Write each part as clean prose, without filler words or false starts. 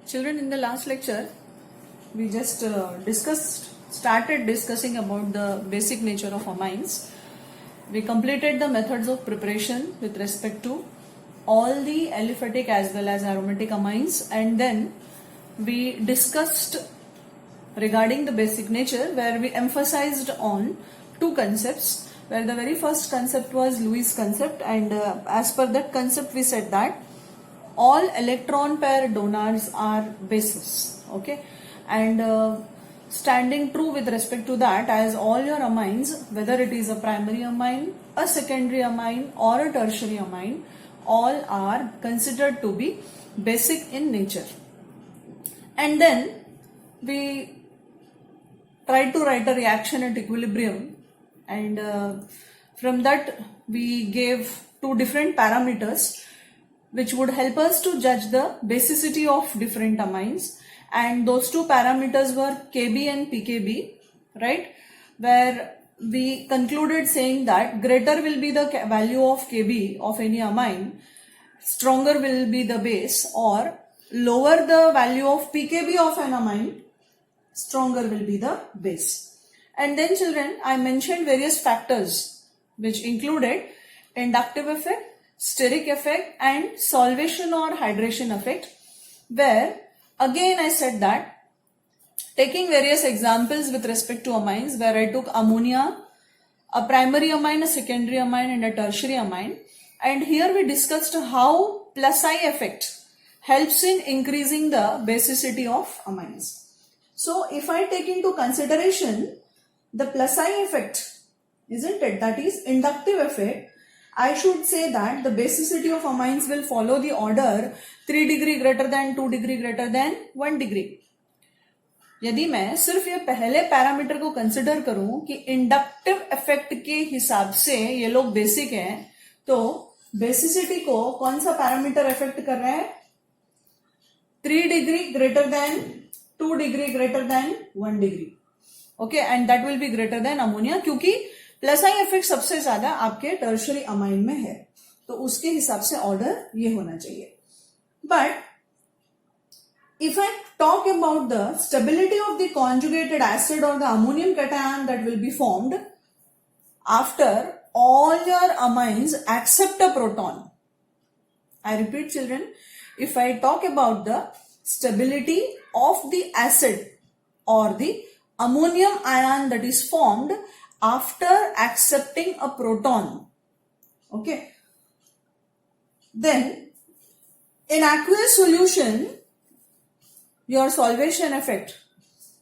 Children, in the last lecture, we just started discussing about the basic nature of amines. We completed the methods of preparation with respect to all the aliphatic as well as aromatic amines, and then we discussed regarding the basic nature, where we emphasized on two concepts, where the very first concept was Lewis concept, and as per that concept we said that all electron pair donors are bases, okay, and standing true with respect to that, as all your amines, whether it is a primary amine, a secondary amine or a tertiary amine, all are considered to be basic in nature. And then we tried to write a reaction at equilibrium, and from that we gave two different parameters which would help us to judge the basicity of different amines, and those two parameters were Kb and pKb, right, where we concluded saying that greater will be the value of Kb of any amine, stronger will be the base, or lower the value of pKb of an amine, stronger will be the base. And then children, I mentioned various factors which included inductive effect, steric effect and solvation or hydration effect, where again I said that taking various examples with respect to amines, where I took ammonia, a primary amine, a secondary amine and a tertiary amine, and here we discussed how plus I effect helps in increasing the basicity of amines. So if I take into consideration the plus I effect, isn't it, that is inductive effect, I should say that the basicity of amines will follow the order 3 degree greater than 2 degree greater than 1 degree. यदि मैं सिर्फ ये पहले parameter को consider करूं कि inductive effect के हिसाब से ये लोग बेसिक हैं, तो बेसिसिटी को कौन सा पैरामीटर इफेक्ट कर रहा है? 3 degree greater than 2 degree greater than 1 degree, okay, and that will be greater than ammonia, क्योंकि प्लस आई इफेक्ट सबसे ज्यादा आपके टर्शियरी अमाइन में है, तो उसके हिसाब से ऑर्डर ये होना चाहिए. But if I talk about the stability of the conjugated acid or the ammonium cation that will be formed after all your amines accept a proton. I repeat children, if I talk about the stability of the acid or the ammonium ion that is formed after accepting a proton, okay, then in aqueous solution your solvation effect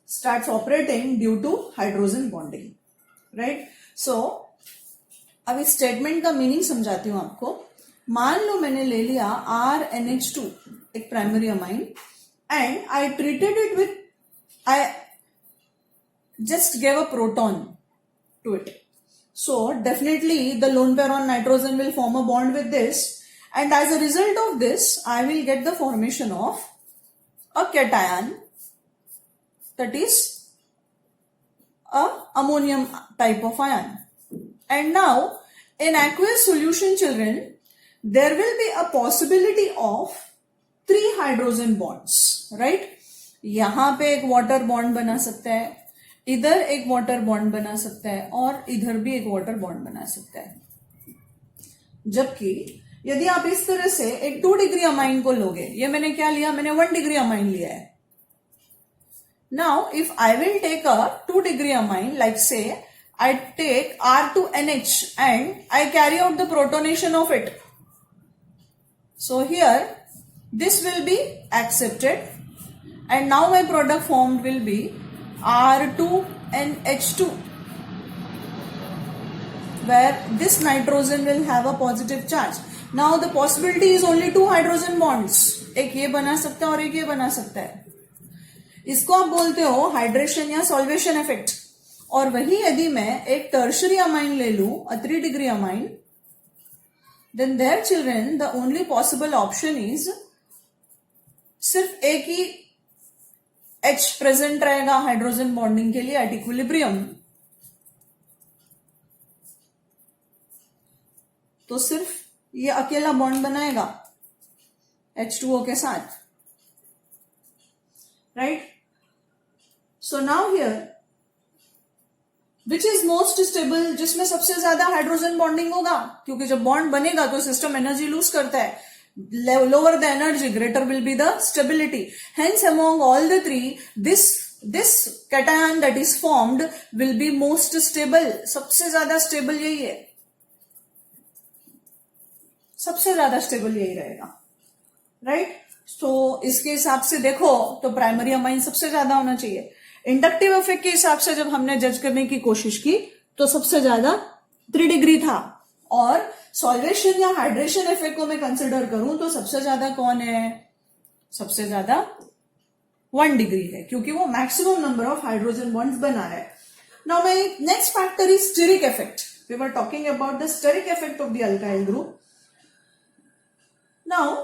starts operating due to hydrogen bonding, right? So अब इस statement का meaning समझाती हूं आपको. मान लो मैंने ले लिया RNH2, एक primary amine, and I treated it with, I just gave a proton to it. So definitely the lone pair on nitrogen will form a bond with this, and as a result of this I will get the formation of a cation, that is a ammonium type of ion. And now in aqueous solution children, there will be a possibility of 3 hydrogen bonds, right? यहां पे एक water bond बना सकता है, इधर एक water bond बना सकता है, और इधर भी एक वाटर बॉन्ड बना सकता है. जबकि यदि आप इस तरह से एक 2 डिग्री अमाइन को लोगे, ये मैंने क्या लिया, मैंने 1 डिग्री अमाइन लिया है. Now if I will take a 2 degree amine, like say I take R2NH and I carry out the protonation of it. So here this will be accepted, and now my product formed will be R2NH2, where this nitrogen will have a positive charge. Now the possibility is only 2 hydrogen bonds. एक ये बना सकता है और एक ये बना सकता है. इसको आप बोलते हो हाइड्रेशन या सॉल्वेशन इफेक्ट. और वही यदि मैं एक टर्शियरी अमाइन ले लूं, a 3 degree amine, then there children the only possible option is सिर्फ एक ही H प्रेजेंट रहेगा हाइड्रोजन बॉन्डिंग के लिए एट इक्विलिब्रियम, तो सिर्फ ये अकेला बॉन्ड बनाएगा H2O के साथ. Right. So now here which is most stable, जिसमें सबसे ज्यादा हाइड्रोजन बॉन्डिंग होगा, क्योंकि जब बॉन्ड बनेगा तो सिस्टम एनर्जी लूज करता है. Lower the energy, greater will be the stability. Hence, among all the three, this cation that is formed will be most stable. सबसे ज्यादा stable यही है, सबसे ज्यादा stable यही रहेगा, right? So इसके हिसाब से देखो तो प्राइमरी अमाइन सबसे ज्यादा होना चाहिए. इंडक्टिव इफेक्ट के हिसाब से जब हमने जज करने की कोशिश की तो सबसे ज्यादा 3 डिग्री था, और सॉल्वेशन या हाइड्रेशन इफेक्ट को मैं कंसिडर करूं तो सबसे ज्यादा कौन है, सबसे ज्यादा 1 डिग्री है, क्योंकि वो maximum number of hydrogen bonds बना है. Now my next factor is steric effect. We were talking about the steric effect of the alkyl group. Now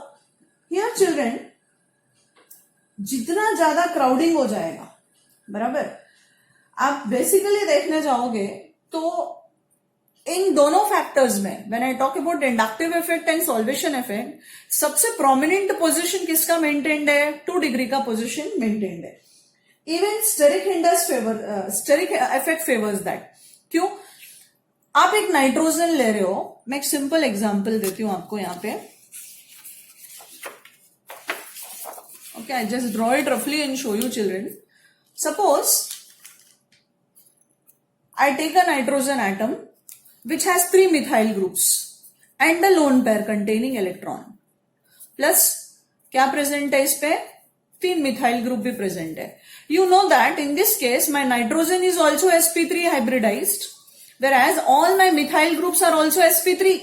here children, जितना ज्यादा क्राउडिंग हो जाएगा, बराबर, आप बेसिकली देखने जाओगे तो इन दोनों फैक्टर्स में, when I talk about inductive effect and solvation effect, सबसे प्रोमिनेंट पोजीशन किसका मेंटेन्ड है, 2 डिग्री का पोजीशन मेंटेन्ड है. Even steric effect favours that. क्यों? आप एक नाइट्रोजन ले रहे हो, मैं एक सिंपल एग्जांपल देती हूं आपको यहां पे. Okay, I just draw it रफली and show you children. Suppose I take a nitrogen atom which has 3 methyl groups and a lone pair containing electron. Plus क्या present है इस पे, 3 methyl group भी present है. You know that in this case my nitrogen is also sp3 hybridized, whereas all my methyl groups are also sp3.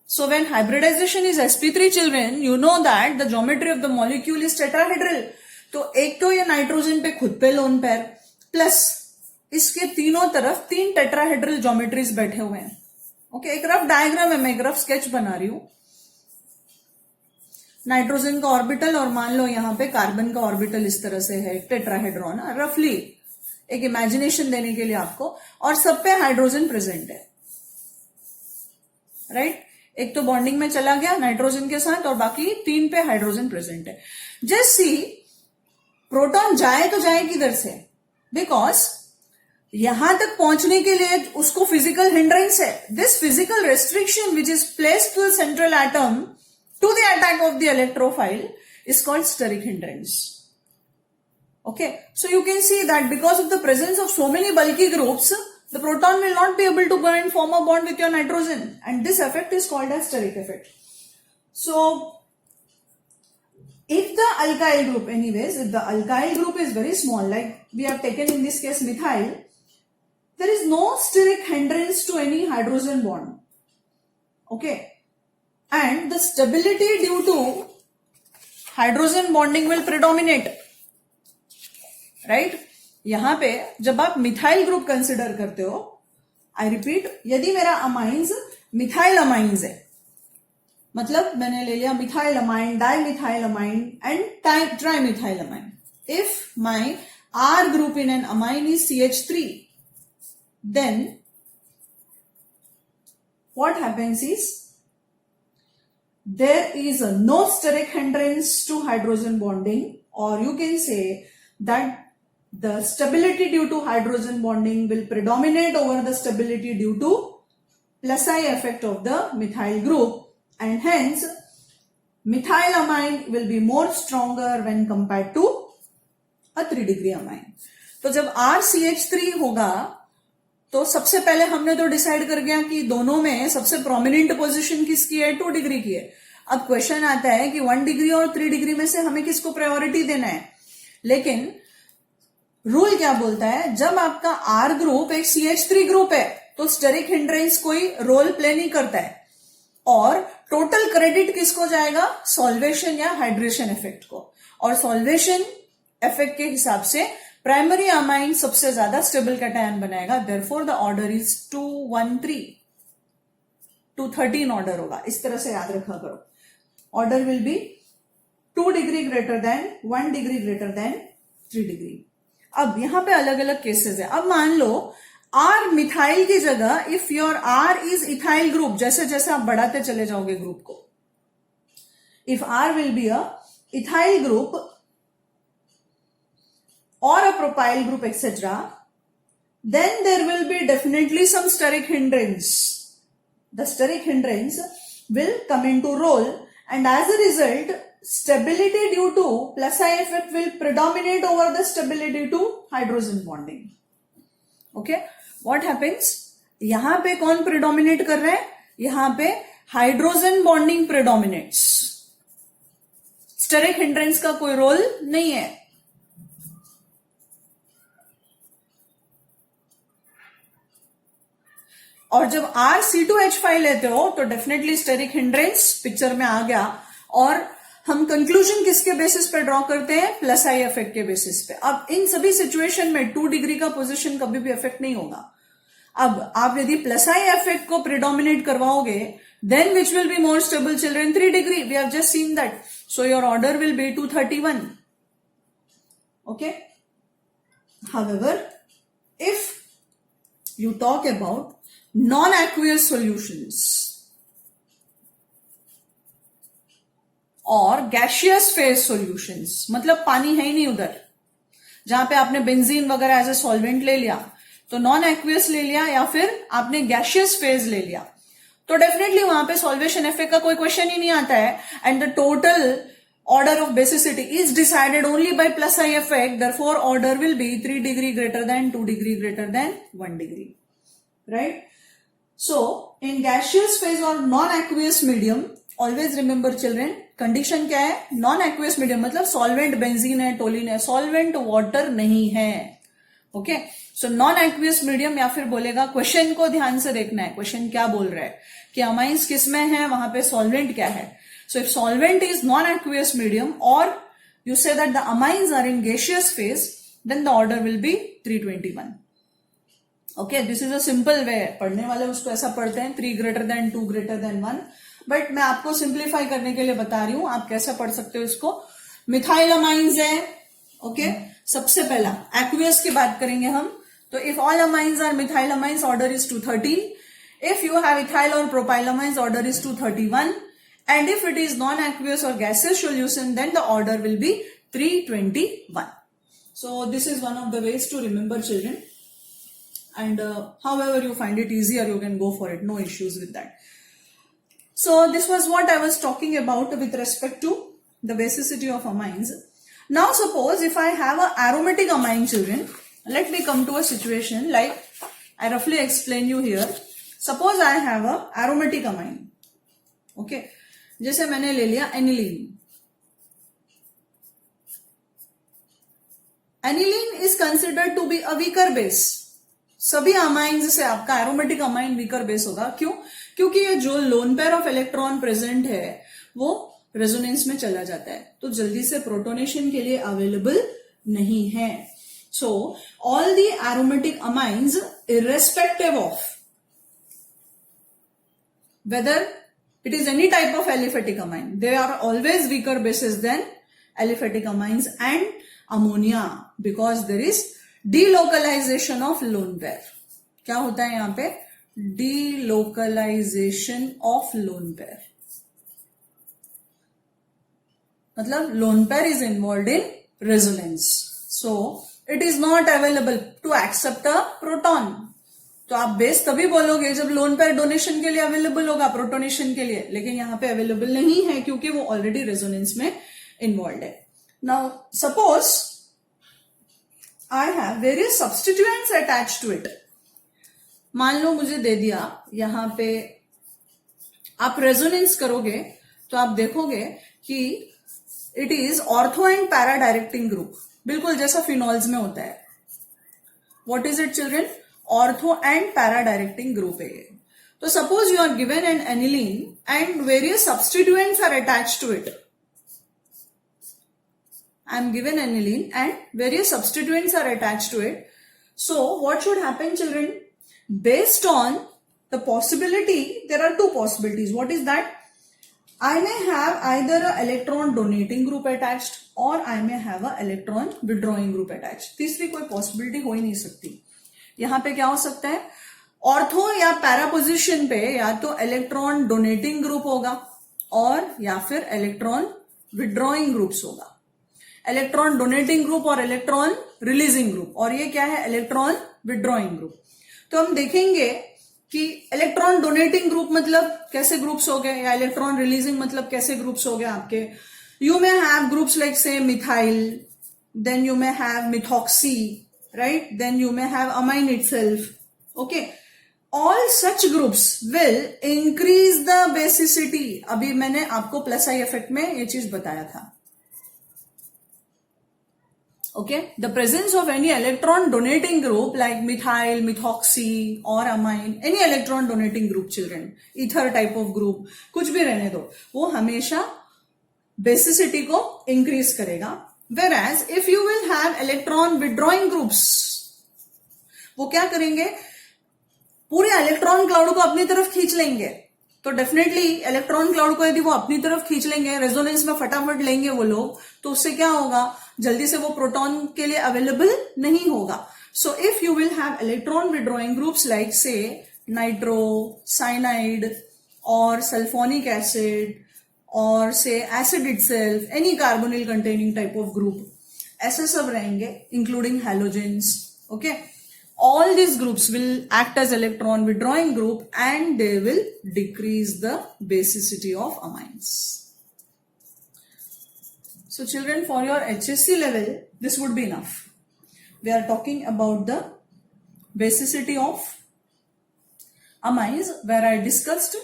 So when hybridization is sp3 children, you know that the geometry of the molecule is tetrahedral. तो एक तो ये nitrogen पे खुद पे lone pair, plus इसके तीनों तरफ 3 टेट्राहेड्रल ज्योमेट्रीज बैठे हुए हैं. ओके, एक रफ डायग्राम है, मैं एक रफ स्केच बना रही हूं. नाइट्रोजन का ऑर्बिटल और मान लो यहां पे कार्बन का ऑर्बिटल इस तरह से है, टेट्राहेड्रॉन, रफली एक इमेजिनेशन देने के लिए आपको, और सब पे हाइड्रोजन प्रेजेंट है, राइट. एक तो बॉन्डिंग में चला गया नाइट्रोजन के साथ और बाकी 3 पे हाइड्रोजन प्रेजेंट है. जस्ट सी, प्रोटॉन जाए तो जाए किधर से, बिकॉज यहां तक पहुंचने के लिए उसको फिजिकल हिंड्रेंस है. This physical restriction which is placed to the central atom to the attack of the electrophile is called steric hindrance. Okay, so you can see that because of the presence of so many bulky groups, the proton will not be able to go and form a bond with your nitrogen, and this effect is called as steric effect. So if the alkyl group, anyways, if the alkyl group is very small, like we have taken in this case methyl, there is no steric hindrance to any hydrogen bond. Okay, and the stability due to hydrogen bonding will predominate. Right यहां पे जब आप methyl group consider करते हो, I repeat, यदि मेरा amines methyl amines है, मतलब मैंने ले लिया methyl amine, dimethyl amine and trimethyl amine. If my R group in N amine is CH3, then what happens is there is no steric hindrance to hydrogen bonding, or you can say that the stability due to hydrogen bonding will predominate over the stability due to plus I effect of the methyl group, and hence methyl amine will be more stronger when compared to a 3 degree amine. तो जब RCH3 होगा तो सबसे पहले हमने तो decide कर गया कि दोनों में सबसे प्रोमिनेंट पोजीशन किसकी है, 2 डिग्री की है. अब क्वेश्चन आता है कि 1 डिग्री और 3 डिग्री में से हमें किसको प्रायोरिटी देना है. लेकिन रूल क्या बोलता है, जब आपका आर ग्रुप एक CH3 ग्रुप है तो स्टेरिक हिंड्रेंस कोई रोल प्ले नहीं करता है, और टोटल क्रेडिट किसको जाएगा, सॉल्वेशन या हाइड्रेशन इफेक्ट को. और सॉल्वेशन इफेक्ट के हिसाब से प्राइमरी अमाइन सबसे ज्यादा स्टेबल कैटायन बनाएगा. Therefore the order is 213, 213 order होगा. इस तरह से याद रखा करो. Order will B 2 degree greater than, 1 degree greater then 3 degree. अब यहां पे अलग अलग केसेस है. अब मान लो आर मिथाइल की जगह if your R is ethyl group, जैसे जैसे आप बढ़ाते चले जाओगे ग्रुप को, if R will be a ethyl group, or a propyl group, etc., then there will be definitely some steric hindrance. The steric hindrance will come into role, and as a result, stability due to plus I effect will predominate over the stability to hydrogen bonding. Okay, what happens? यहां पे कौन predominate कर रहा है? यहां पे hydrogen bonding प्रेडोमिनेट्स, steric hindrance का कोई रोल नहीं है. और जब R(C2H5) लेते हो तो डेफिनेटली स्टेरिक हिंड्रेंस पिक्चर में आ गया, और हम कंक्लूजन किसके बेसिस पे ड्रॉ करते हैं? प्लस आई इफेक्ट के बेसिस पे. अब इन सभी सिचुएशन में 2 डिग्री का पोजीशन कभी भी इफेक्ट नहीं होगा. अब आप यदि प्लस आई इफेक्ट को प्रिडोमिनेट करवाओगे, then which will be more stable, children? 3 degree. We have just seen that. So your order will be 231. Okay. However, if you talk about non-aqueous solutions और gaseous phase solutions, मतलब पानी है ही नहीं उधर, जहां पे आपने बेंजीन वगैरह एज ए सॉल्वेंट ले लिया, तो नॉन एक्वियस ले लिया या फिर आपने गैशियस फेज ले लिया, तो डेफिनेटली वहां पे सॉल्वेशन इफेक्ट का कोई क्वेश्चन ही नहीं आता है. And the total order of basicity is decided only by plus I effect. Therefore order will be 3 degree greater than 2 degree greater than 1 degree. Right. So in gaseous phase और non aqueous medium, always remember children, condition क्या है? Non aqueous medium मतलब solvent benzene है, toluene है, solvent water नहीं है. Okay. So non aqueous medium, या फिर बोलेगा, क्वेश्चन को ध्यान से देखना है, क्वेश्चन क्या बोल रहा है कि अमाइंस किस में है, वहां पे सॉल्वेंट क्या है. So if solvent is non aqueous medium और you say that the amines are in gaseous phase, then the order will be 321. Okay, this is a simple way. पढ़ने वाले उसको ऐसा पढ़ते हैं 3 greater than 2 greater than 1, but मैं आपको simplify करने के लिए बता रही हूं आप कैसे पढ़ सकते हो इसको. मिथाइल अमाइंस है. ओके, सबसे पहला एक्वियस की बात करेंगे हम. तो if all amines are methyl amines, order is 213. If you have ethyl or propyl amines, order is 231. And if it is non-aqueous or gaseous solution, then the order will be 321. So this is one of the ways to remember, children. And however you find it easier, you can go for it. No issues with that. So this was what I was talking about with respect to the basicity of amines. Now suppose if I have an aromatic amine, children, let me come to a situation like I roughly explain you here. Suppose I have a aromatic amine. Okay, जैसे मैंने ले लिया aniline. Aniline is considered to be a weaker base. सभी amines से आपका aromatic amine weaker base होगा. क्यों? क्योंकि ये जो lone pair of electron present है वो रेजोनेंस में चला जाता है, तो जल्दी से प्रोटोनेशन के लिए अवेलेबल नहीं है. So all the aromatic amines, irrespective of whether it is any type of aliphatic amine, they are always weaker bases than aliphatic amines and ammonia, because there is delocalization of lone pair. क्या होता है यहां पे? Delocalization of lone pair. मतलब lone pair is involved in resonance. So it is not available to accept a proton. तो आप base तभी बोलोगे जब लोन पेयर डोनेशन के लिए अवेलेबल होगा, प्रोटोनेशन के लिए, लेकिन यहां पे अवेलेबल नहीं है क्योंकि वो ऑलरेडी रेजोनेंस में इन्वॉल्व है. Now suppose I have various substituents attach to it. मान लो मुझे दे दिया, यहां पे आप रेजोनेंस करोगे तो आप देखोगे कि it is ortho and para directing group, बिल्कुल जैसा फिनॉल्स में होता है. What is it children? Ortho and para directing group है. तो suppose you are given an aniline and various substituents are attached to it. I am given aniline and various substituents are attached to it. So what should happen, children? Based on the possibility, there are two possibilities. What is that? I may have either a electron donating group attached or I may have a electron withdrawing group attached. तीसरी कोई possibility हो ही नहीं सकती. यहां पे क्या हो सकता है? ऑर्थो या पैरा पोजिशन पे या तो इलेक्ट्रॉन डोनेटिंग ग्रुप होगा और या फिर इलेक्ट्रॉन विड्रॉइंग ग्रुप्स होगा. इलेक्ट्रॉन डोनेटिंग ग्रुप और इलेक्ट्रॉन रिलीजिंग ग्रुप, और ये क्या है, इलेक्ट्रॉन विड्रॉइंग ग्रुप। तो हम देखेंगे कि इलेक्ट्रॉन डोनेटिंग ग्रुप मतलब कैसे ग्रुप्स हो गए, या इलेक्ट्रॉन रिलीजिंग मतलब कैसे ग्रुप्स हो गए आपके। You may have groups like say methyl, then you may have methoxy, right, then you may have amine itself, okay. All such groups will increase the basicity. अभी मैंने आपको प्लस आई इफेक्ट में ये चीज बताया था, okay, the presence of any electron donating group like methyl, methoxy or amine, any electron donating group children, ether type of group, कुछ भी रहने दो, वो हमेशा basicity को increase करेगा। whereas if you will have electron withdrawing groups, वो क्या करेंगे, पूरे इलेक्ट्रॉन क्लाउड को अपनी तरफ खींच लेंगे। तो डेफिनेटली इलेक्ट्रॉन क्लाउड को यदि वो अपनी तरफ खींच लेंगे, रेजोनेंस में फटाफट लेंगे वो लोग, तो उससे क्या होगा, जल्दी से वो प्रोटॉन के लिए अवेलेबल नहीं होगा। So if you will have electron withdrawing groups like से नाइट्रो, साइनाइड और सल्फोनिक एसिड और से acid itself, any carbonyl containing type of group, ऐसे सब रहेंगे including halogens, okay. All these groups will act as electron withdrawing group and they will decrease the basicity of amines. So children, for your HSC level, this would be enough. We are talking about the basicity of amines, where I discussed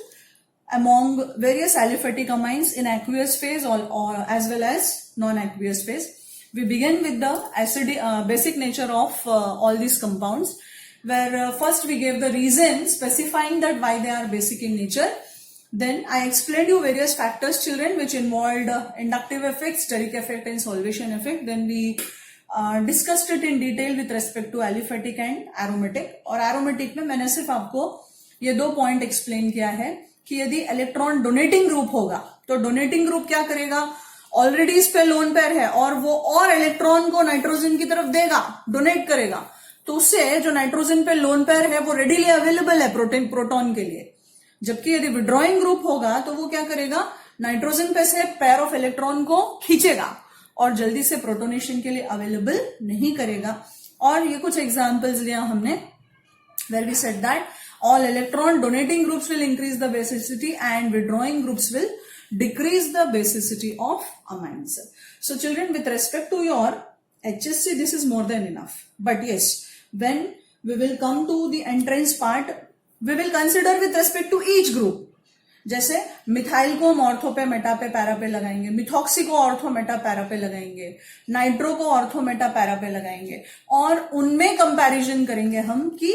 among various aliphatic amines in aqueous phase or as well as non-aqueous phase. We begin with the basic nature of all these compounds, where first we gave the reason specifying that why they are basic in nature. Then I explained you various factors, children, which involved inductive effect, steric effect and solvation effect. Then we discussed it in detail with respect to aliphatic and aromatic. और aromatic में मैंने सिर्फ आपको ये 2 point explain किया है कि यदि इलेक्ट्रॉन डोनेटिंग ग्रुप होगा तो डोनेटिंग ग्रुप क्या करेगा, ऑलरेडी इस पे लोन पेयर है और वो और इलेक्ट्रॉन को नाइट्रोजन की तरफ देगा, डोनेट करेगा, तो उससे जो नाइट्रोजन पे लोन पेयर है वो रेडीली अवेलेबल है प्रोटॉन के लिए। जबकि यदि विड्रॉइंग ग्रुप होगा तो वो क्या करेगा, नाइट्रोजन पे से पेयर ऑफ इलेक्ट्रॉन को खींचेगा और जल्दी से प्रोटोनेशन के लिए अवेलेबल नहीं करेगा। और ये कुछ एग्जाम्पल्स लिया हमने, where we said that all electron donating groups will increase the basicity and withdrawing groups will decrease the basicity of amines. So children, with respect to your HSC, this is more than enough. But yes, when we will come to the entrance part, we will consider with respect to each group. जैसे methyl को हम ortho पे Meta पे para पे लगाएंगे, methoxy को ortho Meta para पे लगाएंगे, नाइट्रो को ऑर्थो मेटा पैरा पे लगाएंगे और उनमें कंपैरिजन करेंगे हम कि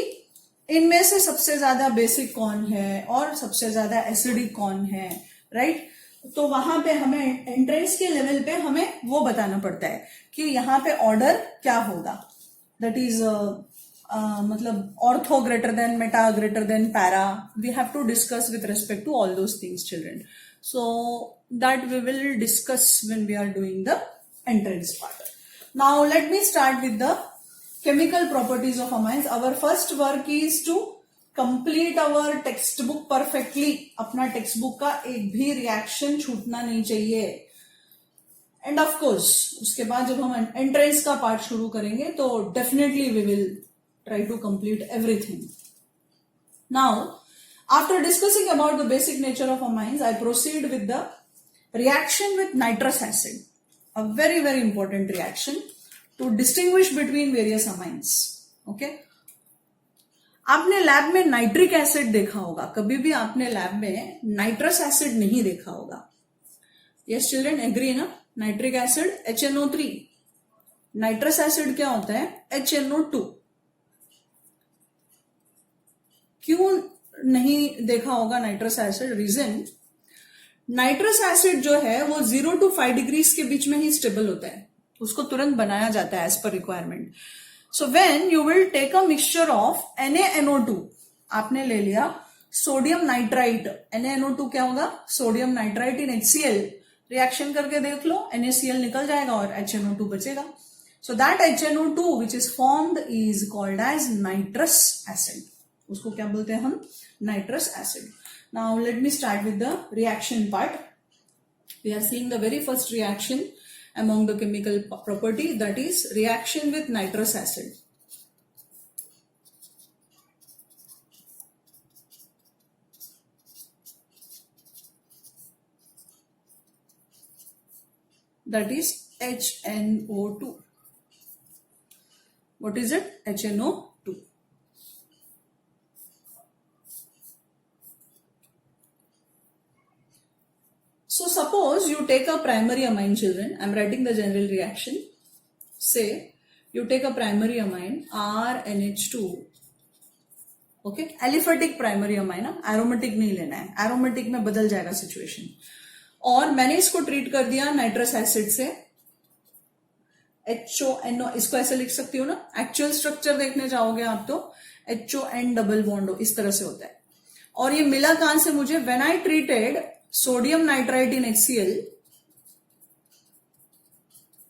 इनमें से सबसे ज्यादा बेसिक कौन है और सबसे ज्यादा एसिडिक कौन है, राइट। तो वहां पे हमें एंट्रेंस के लेवल पे हमें वो बताना पड़ता है कि यहाँ पे ऑर्डर क्या होगा, दैट इज मतलब ortho greater than, meta greater than, para. We have to discuss with respect to all those things children, so that we will discuss when we are doing the entrance part. Now let me start with the chemical properties of amines. Our first work is to complete our textbook perfectly. अपना text का एक भी reaction छूटना नहीं चाहिए। End of course उसके बाद जब हम एंट्रेंस का पार्ट शुरू करेंगे तो definitely we will try to complete everything. Now after discussing about the basic nature of amines, I proceed with the reaction with nitrous acid, a very very important reaction to distinguish between various amines. Okay? आपने lab में nitric acid देखा होगा, कभी भी आपने lab में nitrous acid नहीं देखा होगा। यस चिल्ड्रन, एग्री ना? Nitric acid HNO3, nitrous acid क्या होता है, HNO2। क्यों नहीं देखा होगा nitrous acid? Reason, nitrous acid जो है वो 0 to 5 डिग्रीज के बीच में ही स्टेबल होता है, उसको तुरंत बनाया जाता है as per requirement. So when you will take a mixture of NaNO2, आपने ले लिया सोडियम नाइट्राइट, NaNO2 क्या होगा, sodium nitrite in HCl, reaction करके देख लो, NaCl निकल जाएगा और HNO2 बचेगा। So that HNO2 which is formed is called as nitrous acid, उसको क्या बोलते हैं हम, nitrous acid. Now let me start with the reaction part. We are seeing the very first reaction among the chemical property, that is reaction with nitrous acid. That is HNO2. What is it? HNO2. So suppose you take a primary amine, children. I am writing the general reaction. Say you take a primary amine RNH2. Okay, aliphatic primary amine, aromatic नहीं लेना है, aromatic में बदल जाएगा situation. और मैंने इसको treat कर दिया नाइट्रस एसिड से, HONO, इसको ऐसे लिख सकती हूँ ना. एक्चुअल स्ट्रक्चर देखने जाओगे आप तो HON डबल बॉन्ड इस तरह से होता है. और ये मिला कहां से मुझे? When I treated sodium nitrite in HCl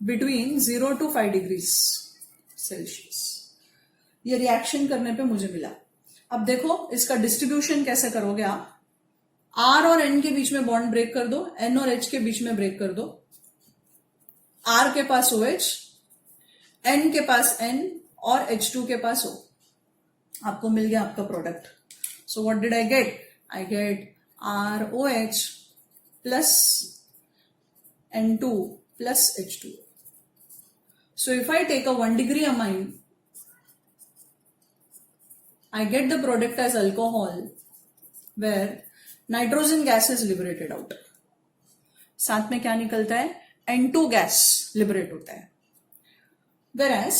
between 0 to 5 degree Celsius. ये रिएक्शन करने पे मुझे मिला. अब देखो इसका डिस्ट्रीब्यूशन कैसे करोगे आप. R और N के बीच में बॉन्ड ब्रेक कर दो, N और H के बीच में ब्रेक कर दो. R के पास OH, N के पास N और H2 के पास O. आपको मिल गया आपका product. So what did I get? I get ROH plus N2 plus H2. So if I take a 1 degree amine, I get the product as alcohol where nitrogen gas is liberated out. साथ में क्या निकलता है? N2 gas liberate होता है. Whereas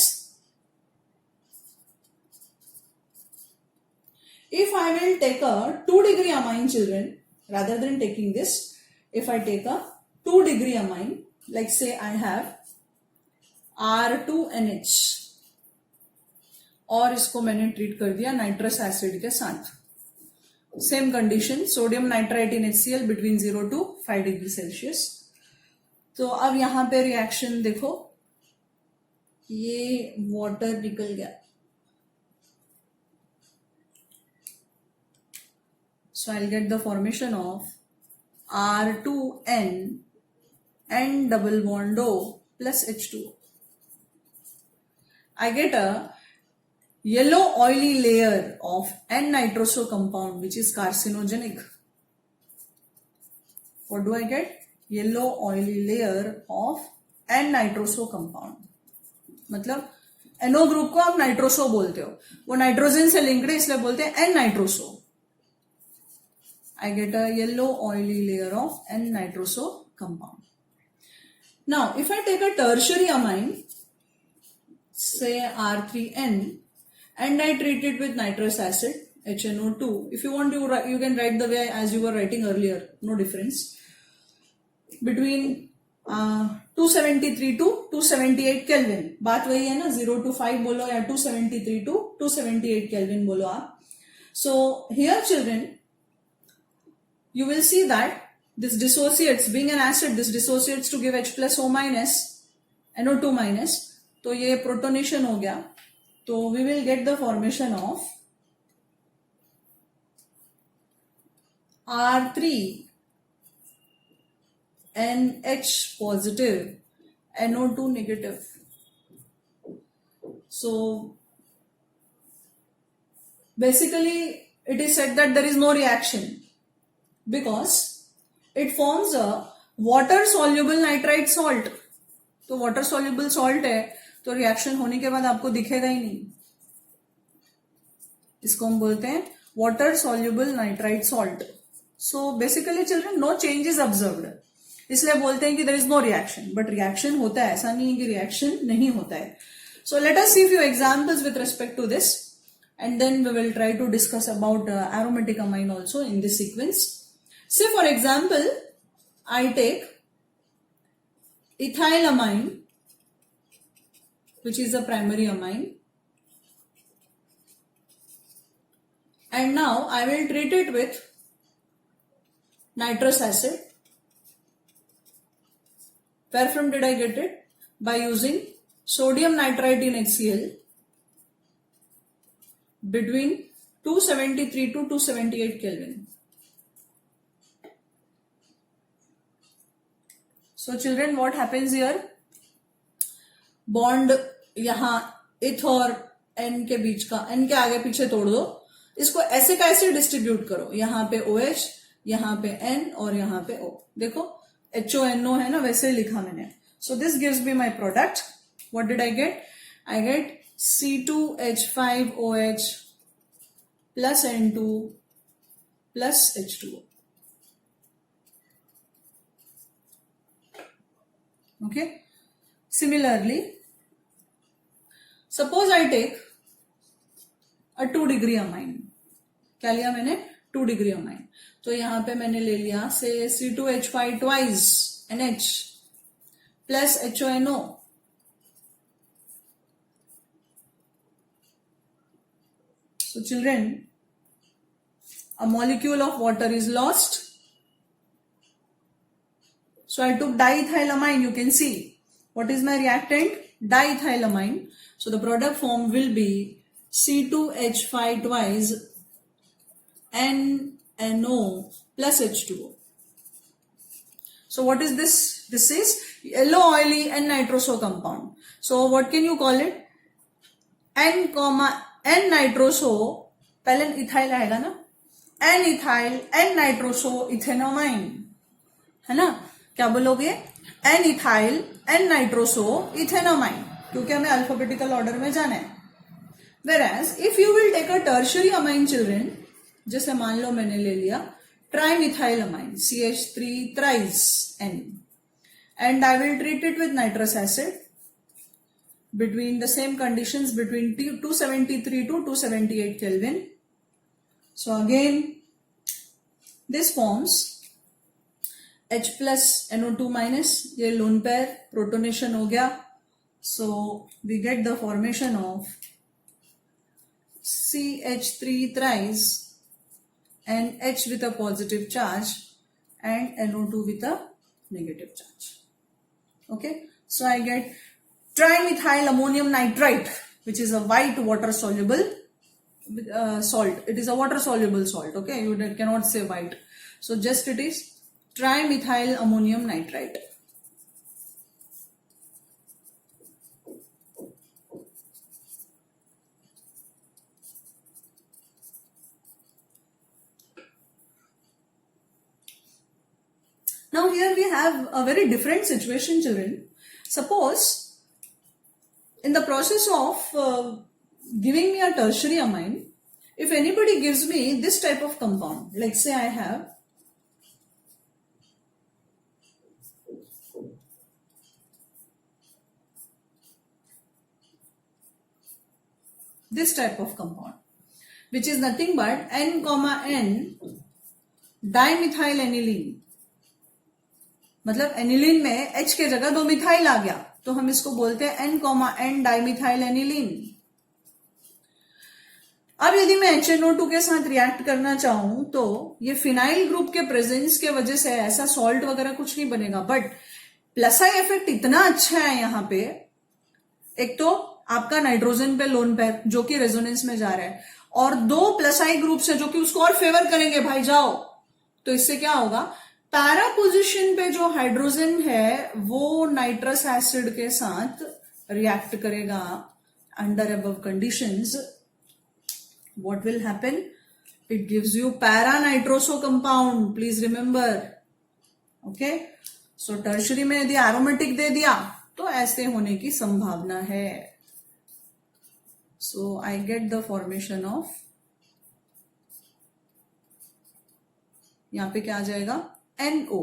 if I will take a 2 degree amine, children, rather than taking this, if I take a 2 degree amine, like say I have R2NH, और इसको मैंने ट्रीट कर दिया नाइट्रस एसिड के साथ. Same condition, sodium nitrite in HCl between 0 to 5 degree Celsius. तो अब यहां पे रिएक्शन देखो, ये वाटर निकल गया. So I get the formation of R2N N double bond O plus H2O. I get a yellow oily layer of N-nitroso compound which is carcinogenic. What do I get? Yellow oily layer of N-nitroso compound. मतलब NO group को आप nitroso बोलते हो, वो nitrogen से linked है इसलिए बोलते हैं N-nitroso. I get a yellow oily layer of N-nitroso compound. Now if I take a tertiary amine, say R3N, and I treat it with nitrous acid, HNO2. If you want, you can write the way as you were writing earlier, no difference. Between 273 to 278 Kelvin. बात वही है ना, 0 to 5 बोलो या 273 to 278 Kelvin बोलो आप. So here children, you will see that this dissociates, being an acid, this dissociates to give H plus O minus, NO2 minus. तो ये प्रोटोनेशन हो गया. तो we will get the formation of R3NH positive, NO2 negative. So basically it is said that there is no reaction because it forms a water soluble nitrite salt. तो water soluble salt है तो reaction होने के बाद आपको दिखेगा ही नहीं. इसको हम बोलते हैं water soluble nitrite salt. So basically children no change is observed, इसलिए बोलते हैं कि there is no reaction. But reaction होता है, ऐसा नहीं है कि रिएक्शन नहीं होता है. So let us see few examples with respect to this and then we will try to discuss about aromatic amine also in this sequence. Say for example, I take ethylamine, which is a primary amine, and now I will treat it with nitrous acid. Where from did I get it? By using sodium nitrite in HCl between 273 to 278 Kelvin. So So children, what happens here? Bond यहां इथ और N के बीच का, N के आगे पीछे तोड़ दो, इसको ऐसे का ऐसे डिस्ट्रीब्यूट करो, यहां पे OH, यहां पे N और यहां पे O. देखो HONO है ना, वैसे लिखा मैंने. So this gives me my product. What did I get? I gate C2H5OH plus N2 plus H2O. Okay. Similarly, suppose I take a 2 degree amine. क्या लिया मैंने? 2 degree amine. तो यहां पे मैंने ले लिया से C2H5 twice NH plus HONO. So children, a molecule of water is lost. So I took diethylamine. You can see what is my reactant? Diethylamine. So the product form will be C2H5 twice NNO plus H2O. So what is this? This is yellow oily N-nitroso compound. So what can you call it? N-nitroso. पहले ethyl आएगा ना, N-ethyl N-nitroso इथेनोमाइन, है ना? क्या बोलोगे? N-ethyl N-nitroso इथेनोमाइन, क्योंकि हमें alphabetical order में जाना है. Whereas if you will take a tertiary amine children, जैसे मान लो मैंने ले लिया trimethylamine CH3 thrice N, and I will treat it with nitrous acid between the same conditions between 273 to 278 Kelvin. So again this forms H plus NO2 minus, ये lone pair protonation हो गया. So we get the formation of CH3 thrice and H with a positive charge and NO2 with a negative charge. Okay, so I get trimethyl ammonium nitrite, which is a white water soluble salt. It is a water soluble salt. Okay, you cannot say white. So just it is trimethyl ammonium nitrite. Now here we have a very different situation, children. Suppose in the process of giving me a tertiary amine, if anybody gives me this type of compound, like say I have this type of compound, which is nothing but N, dimethyl aniline. मतलब aniline में H के जगह 2 methyl आ गया, तो हम इसको बोलते हैं N, डाइमिथाइल एनिलीन. अब यदि मैं HNO2 के साथ रिएक्ट करना चाहूं तो ये फिनाइल ग्रुप के प्रेजेंस के वजह से ऐसा सॉल्ट वगैरह कुछ नहीं बनेगा, बट प्लस आई इफेक्ट इतना अच्छा है यहाँ पे. एक तो आपका नाइट्रोजन पे लोन पेयर जो कि रेजोनेंस में जा रहा है, और 2 प्लस आई ग्रुप्स है जो कि उसको और फेवर करेंगे, भाई जाओ. तो इससे क्या होगा? पैरा पोजीशन पे जो हाइड्रोजन है वो नाइट्रस एसिड के साथ रिएक्ट करेगा under above conditions. What will happen? It gives you para nitroso compound. Please remember. Okay, so tertiary में यदि एरोमेटिक दे दिया तो ऐसे होने की संभावना है. So I get the formation of, यहां पे क्या आ जाएगा? NO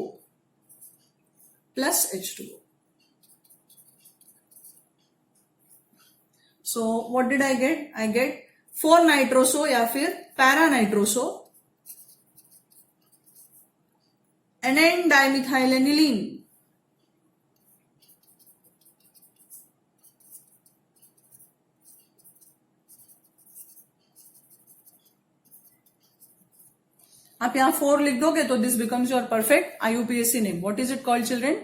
plus H2O. So what did I get? I get 4 nitroso या फिर para nitroso NN dimethyl aniline. आप यहां 4 लिख दोगे तो this becomes your perfect IUPAC name. What is it called children?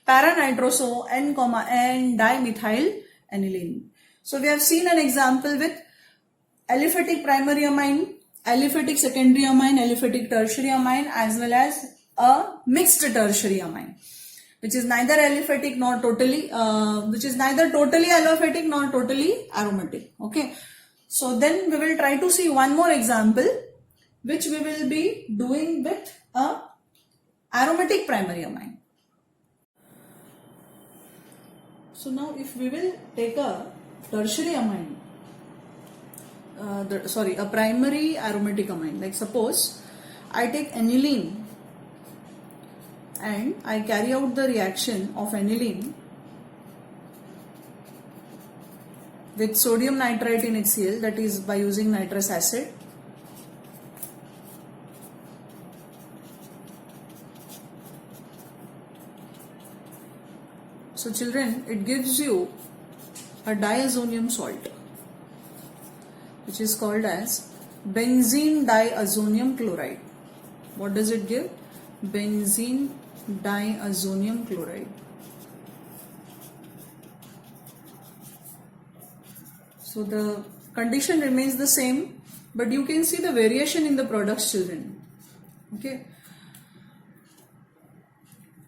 Para nitroso N, dimethyl aniline. So we have seen an example with aliphatic primary amine, aliphatic secondary amine, aliphatic tertiary amine, as well as a mixed tertiary amine. which is neither aliphatic nor totally, which is neither totally aliphatic nor totally aromatic. Okay. So then we will try to see one more example, which we will be doing with a aromatic primary amine. So now if we will take a tertiary amine, a primary aromatic amine, like suppose I take aniline and I carry out the reaction of aniline with sodium nitrite in HCl, that is by using nitrous acid. So children, it gives you a diazonium salt, which is called as benzene diazonium chloride. What does it give? Benzene diazonium chloride. So the condition remains the same, but you can see the variation in the products, children. Okay.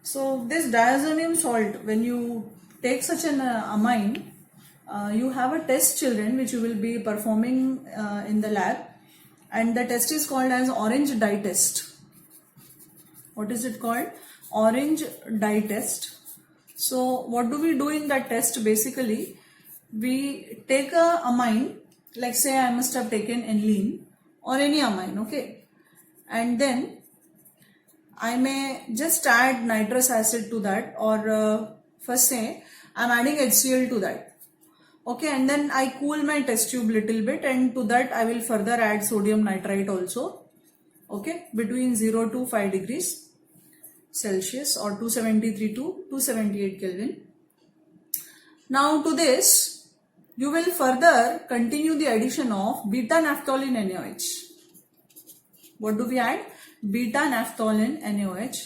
So this diazonium salt, when you take such an amine, you have a test, children, which you will be performing in the lab, and the test is called as orange dye test. What is it called? Orange dye test. So what do we do in that test? Basically, we take a amine, like say I must have taken aniline or any amine, okay, and then I may just add nitrous acid to that, or first say I'm adding HCl to that, okay, and then I cool my test tube little bit, and to that I will further add sodium nitrite also, okay, between 0 to 5 degrees Celsius or 273 to 278 Kelvin. Now to this you will further continue the addition of beta naphthalene NaOH. What do we add? Beta naphthalene NaOH.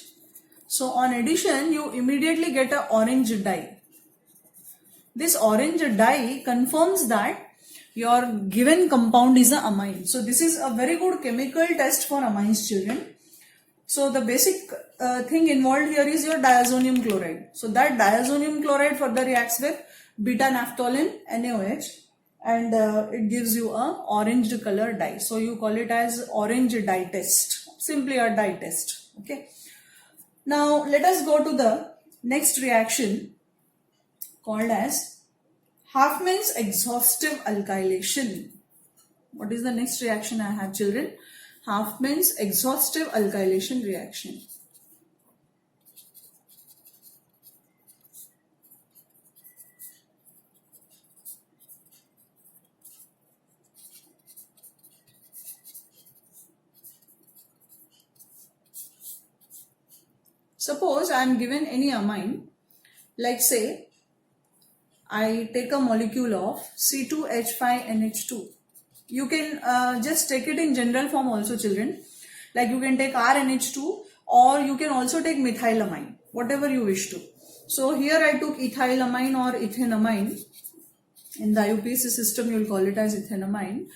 So on addition, you immediately get an orange dye. This orange dye confirms that your given compound is an amine. So this is a very good chemical test for amines, children. So the basic thing involved here is your diazonium chloride. So that diazonium chloride further reacts with beta naphthalene NaOH, and it gives you a orange color dye. So you call it as orange dye test, simply a dye test. Okay. Now let us go to the next reaction called as Huffman's exhaustive alkylation. What is the next reaction I have, children? Huffman's exhaustive alkylation reaction. Suppose I am given any amine, like say I take a molecule of C2H5NH2. You can just take it in general form also, children. Like you can take RNH2, or you can also take methylamine, whatever you wish to. So here I took ethylamine or ethanamine. In the IUPAC system you will call it as ethanamine.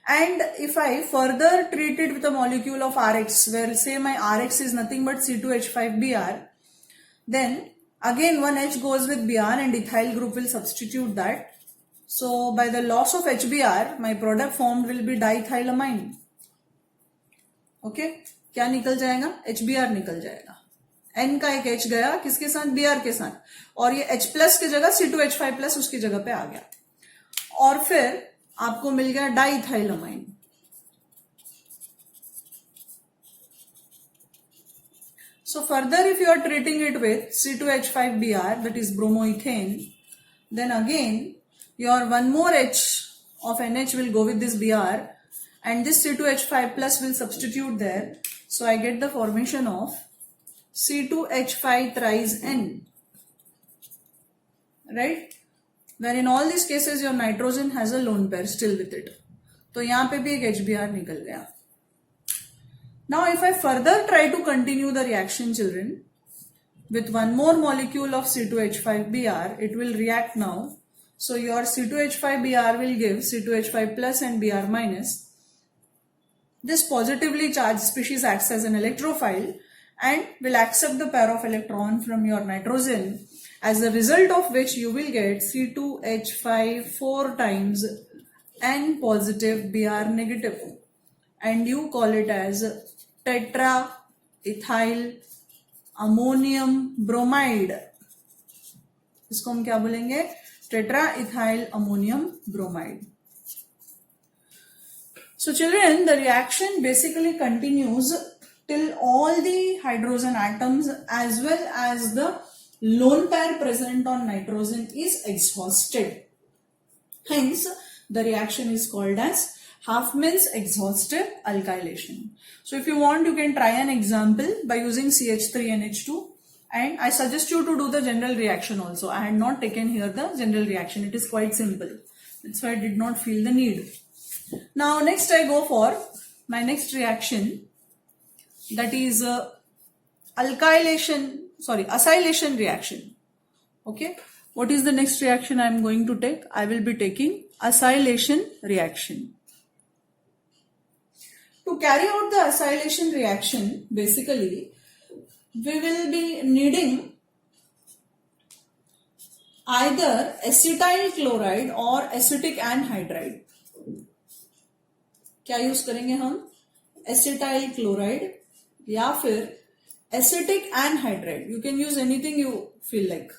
And if I further treat it with a molecule of RX, where say my RX is nothing but C2H5Br, then again one H goes with Br and ethyl group will substitute that. So by the loss of HBr, my product formed will be diethylamine. Okay, क्या निकल जाएगा? HBr निकल जाएगा. N का एक H गया किसके साथ? Br के साथ, और ये H प्लस की जगह C2H5 प्लस उसकी जगह पे आ गया, और फिर आपको मिल गया डाइथाइलामाइन. So further, if you are treating it with C2H5Br, that is bromoethane, then again your one more H of NH will go with this Br, and this C2H5 plus will substitute there. So I get the formation of C2H5 thrice N, right? Where in all these cases your nitrogen has a lone pair still with it. तो यहाँ पे भी एक HBr निकल गया. Now if I further try to continue the reaction, children, with one more molecule of C2H5Br, it will react now. So your C2H5Br will give C2H5 plus and Br minus. This positively charged species acts as an electrophile, and will accept the pair of electron from your nitrogen, as a result of which you will get C2H5 4 times N positive Br negative, and you call it as tetra ethyl ammonium bromide. इसको हम क्या बोलेंगे? Tetra ethyl ammonium bromide. So children, the reaction basically continues till all the hydrogen atoms as well as the lone pair present on nitrogen is exhausted. Hence, the reaction is called as Huffman's exhaustive alkylation. So if you want, you can try an example by using CH3NH2, and I suggest you to do the general reaction also. I had not taken here the general reaction. It is quite simple. That's why I did not feel the need. Now next I go for my next reaction, that is acylation reaction. Okay, what is the next reaction I am going to take? I will be taking acylation reaction. To carry out the acylation reaction, basically we will be needing either acetyl chloride or acetic anhydride. क्या use करेंगे हम? Acetyl chloride या फिर acetic anhydride. You can use anything you feel like.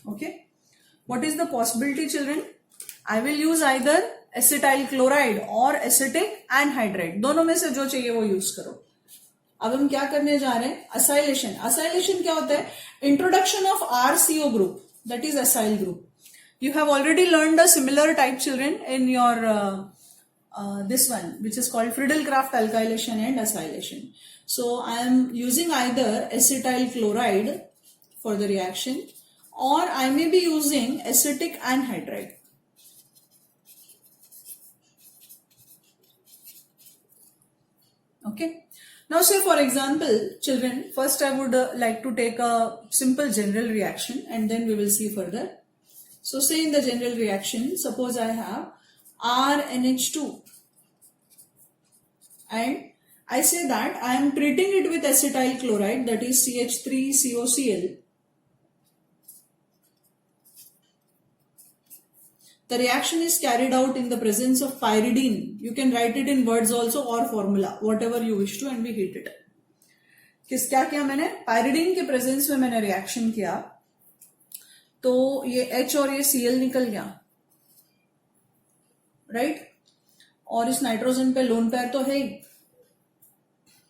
Okay, what is the possibility children? I will use either acetyl chloride और acetic anhydride. दोनों में से जो चाहिए वो यूज करो. अब हम क्या करने जा रहे हैं? असाइलेशन. असाइलेशन क्या होता है? Introduction of RCO group, that is acyl group. You have already learned a similar type, children, in your this one, which is called Friedel-Crafts alkylation and acylation. So I am using either acetyl chloride for the reaction, or I may be using acetic anhydride. Okay. Now say for example, children, first I would like to take a simple general reaction and then we will see further. So say in the general reaction, suppose I have RNH2 and I say that I am treating it with acetyl chloride, that is CH3COCl. The reaction is carried out in the presence of pyridine. You can write it in words also or formula, whatever you wish to, and we heat it. क्या किया मैंने? pyridine के presence में मैंने reaction किया, तो ये H और ये Cl निकल गया, राइट? और इस नाइट्रोजन पे लोन पेयर तो है ही,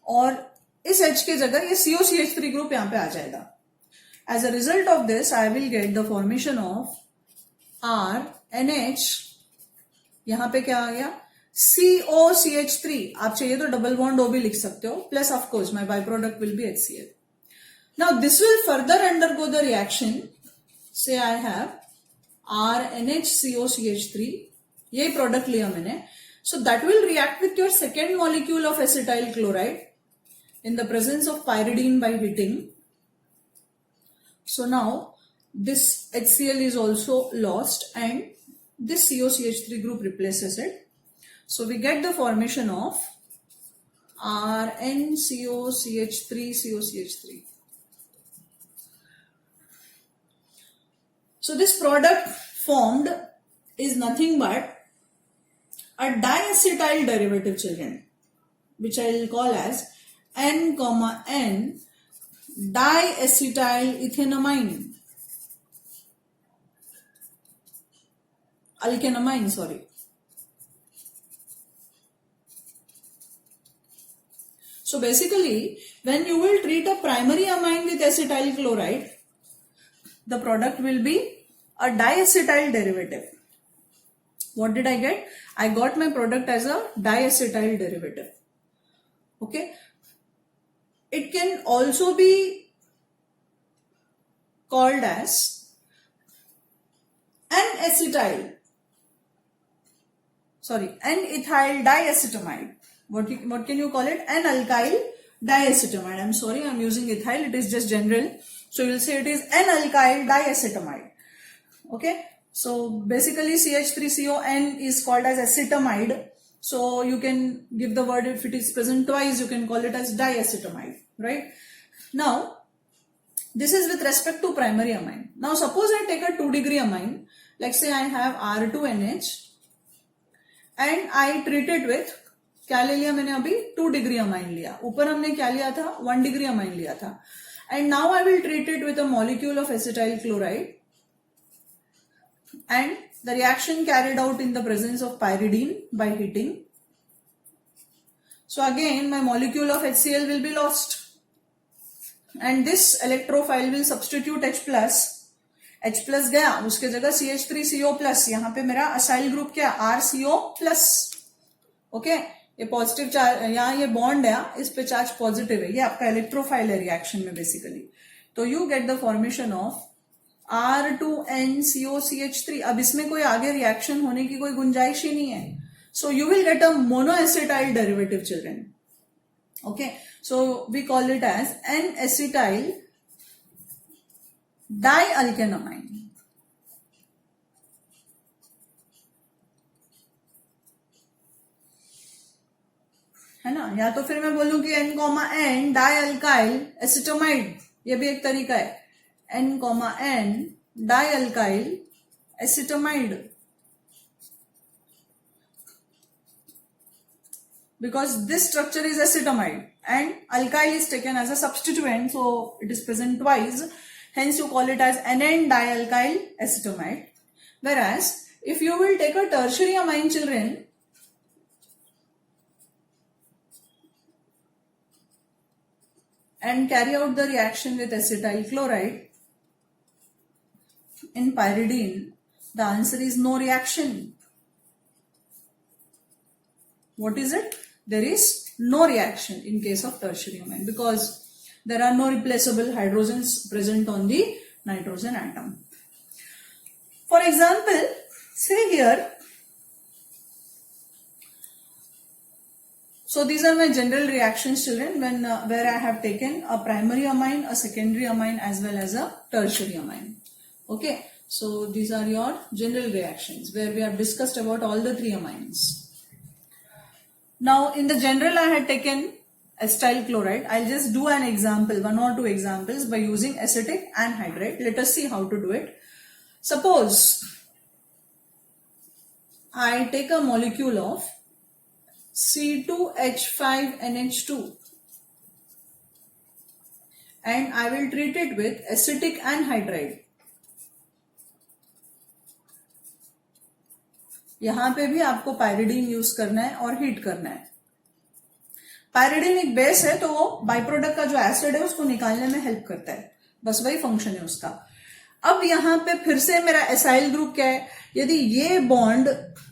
और इस H के जगह ये COCH3 ग्रुप यहां पे आ जाएगा. As a result of this I will get the formation of RNH. यहां पे क्या आ गया? COCH3. आप चाहिए तो डबल बॉन्ड O भी लिख सकते हो, plus of course my by product will be HCl. Now this will further undergo the reaction. Say I have RNHCOCH3, यही प्रोडक्ट लिया मैंने. So that will react with your second molecule of acetyl chloride in the presence of pyridine by heating. So now this HCl is also lost and this COCH3 group replaces it. So we get the formation of RNCOCH3 COCH3. So this product formed is nothing but a diacetyl derivative, children, which I will call as N, N diacetyl ethanamine. Alkanamine, sorry. So basically, when you will treat a primary amine with acetyl chloride, the product will be a diacetyl derivative. What did I get? I got my product as a diacetyl derivative. Okay. It can also be called as N-ethyl diacetamide. What can you call it? N-alkyl diacetamide. I'm sorry, I'm using ethyl. It is just general. So you will say it is N-alkyl diacetamide. Okay. So basically CH3CON is called as acetamide So you can give the word, if it is present twice, you can call it as diacetamide, right? Now, this is with respect to primary amine. Now, suppose I take a 2-degree amine, like say I have R2NH, and I treat it with, क्या ले लिया मैंने अभी 2-degree amine लिया, ऊपर हमने क्या लिया था 1-degree amine लिया था, and now I will treat it with a molecule of acetyl chloride, and the reaction carried out in the presence of pyridine by heating. So again my molecule of HCl will be lost, and this electrophile will substitute H plus गया, उसके जगह CH3CO plus, यहाँ पे मेरा acyl group क्या RCO plus, okay, ये positive charge, यहाँ ये बॉन्ड है, इस पे चार्ज पॉजिटिव है, ये आपका इलेक्ट्रोफाइल है रिएक्शन में बेसिकली. तो you get the formation of R2NCOCH3. अब इसमें कोई आगे रिएक्शन होने की कोई गुंजाइश ही नहीं है. So you will get a monoacetyl derivative children. Okay, so we call it as N-acetyl dialkanamine. है ना, या तो फिर मैं बोलूं कि N, डाइअल्काइल एसिटामाइड, ये भी एक तरीका है. N, dialkyl acetamide, because this structure is acetamide and alkyl is taken as a substituent, so it is present twice, hence you call it as N-dialkyl acetamide. Whereas if you will take a tertiary amine children, and carry out the reaction with acetyl chloride in pyridine, the answer is no reaction. What is it? There is no reaction in case of tertiary amine because there are no replaceable hydrogens present on the nitrogen atom. For example, say here, so these are my general reactions children when where I have taken a primary amine, a secondary amine as well as a tertiary amine. Okay, so these are your general reactions where we have discussed about all the 3 amines. Now in the general I had taken acetyl chloride. I'll just do an example, 1 or 2 examples by using acetic anhydride. Let us see how to do it. Suppose I take a molecule of C2H5NH2 and I will treat it with acetic anhydride. यहां पे भी आपको pyridine use करना है और heat करना है. Pyridine एक बेस है तो वो बाई प्रोडक्ट का जो एसिड है उसको निकालने में हेल्प करता है, बस वही फंक्शन है उसका. अब यहां पे फिर से मेरा एसाइल ग्रुप क्या है, यदि ये बॉन्ड,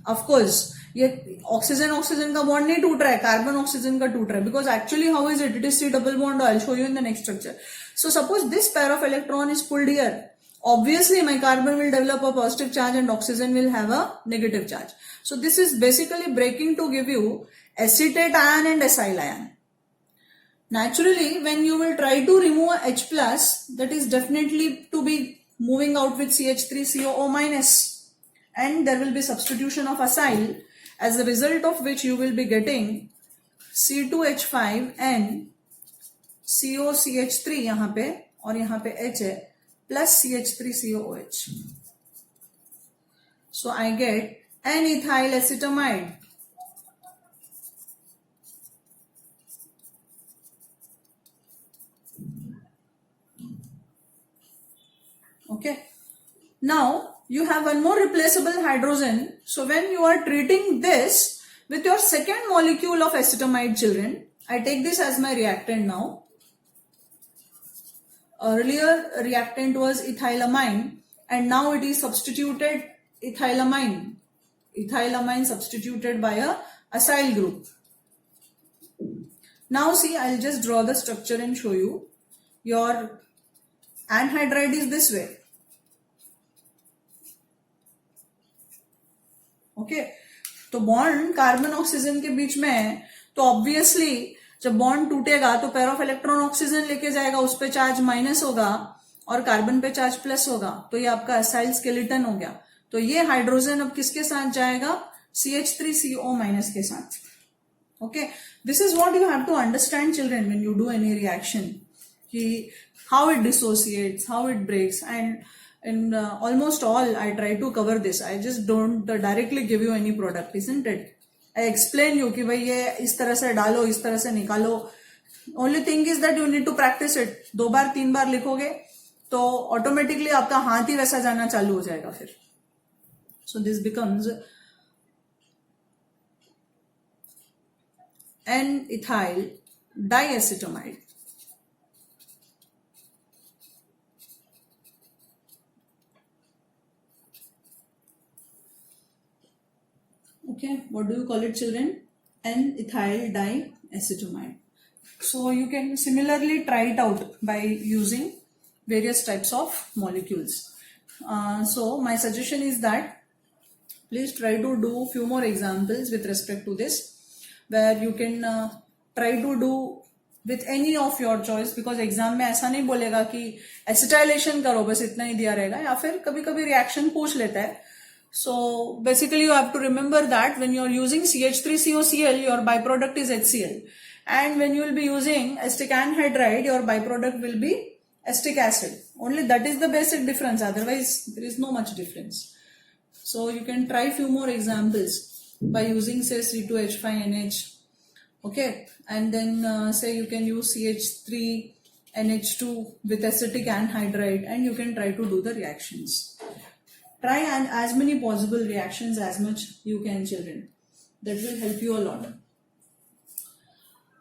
ऑफकोर्स ये ऑक्सीजन ऑक्सीजन का बॉन्ड नहीं टूट रहा है, कार्बन ऑक्सीजन का टूट रहा है, because actually how is it, it is C double bond. I'll show you in the next structure. So suppose this pair of electron is pulled here. Obviously my carbon will develop a positive charge and oxygen will have a negative charge. So this is basically breaking to give you acetate ion and acyl ion. Naturally when you will try to remove a H plus, that is definitely to be moving out with CH3COO minus, and there will be substitution of acyl, as a result of which you will be getting C2H5N COCH3 यहाँ पे और यहाँ पे H है plus CH3COOH. So I get N-ethyl acetamide. Okay. Now you have one more replaceable hydrogen. So when you are treating this with your second molecule of acetamide children, I take this as my reactant now. Earlier reactant was ethylamine and now it is substituted ethylamine. Ethylamine substituted by a acyl group. Now see, I'll just draw the structure and show you. Your anhydride is this way. Okay, तो bond carbon oxygen के बीच में है, तो obviously जब bond टूटेगा तो pair of electron oxygen लेके जाएगा, उस पे चार्ज माइनस होगा और कार्बन पे चार्ज प्लस होगा, तो ये आपका असाइल स्केलेटन हो गया. तो ये हाइड्रोजन अब किसके साथ जाएगा, CH3CO माइनस के साथ. Okay, this is what you have to understand, children, when you do any reaction. How it dissociates, how it breaks, and in almost all I try to cover this. I just don't directly give you any product, isn't it? I explain you कि भाई ये इस तरह से डालो, इस तरह से निकालो. Only thing is that you need to practice it. 2 बार 3 बार लिखोगे तो ऑटोमेटिकली आपका हाथ ही वैसा जाना चालू हो जाएगा फिर. So this becomes N-ethyl diacetamide. Okay, what do you call it, children? N-ethyl diacetamide. So you can similarly try it out by using various types of molecules. So my suggestion is that please try to do few more examples with respect to this, where you can try to do with any of your choice, because exam में ऐसा नहीं बोलेगा कि acetylation करो बस इतना ही दिया रहेगा, या फिर कभी कभी रिएक्शन पूछ लेता है. So basically you have to remember that when you are using CH3COCl, your byproduct is HCl, and when you will be using acetic anhydride, your byproduct will be acetic acid. Only that is the basic difference, otherwise there is no much difference. So you can try few more examples by using say C2H5NH, okay, and then say you can use CH3NH2 with acetic anhydride, and you can try to do the reactions. Try and as many possible reactions as much you can, children. That will help you a lot.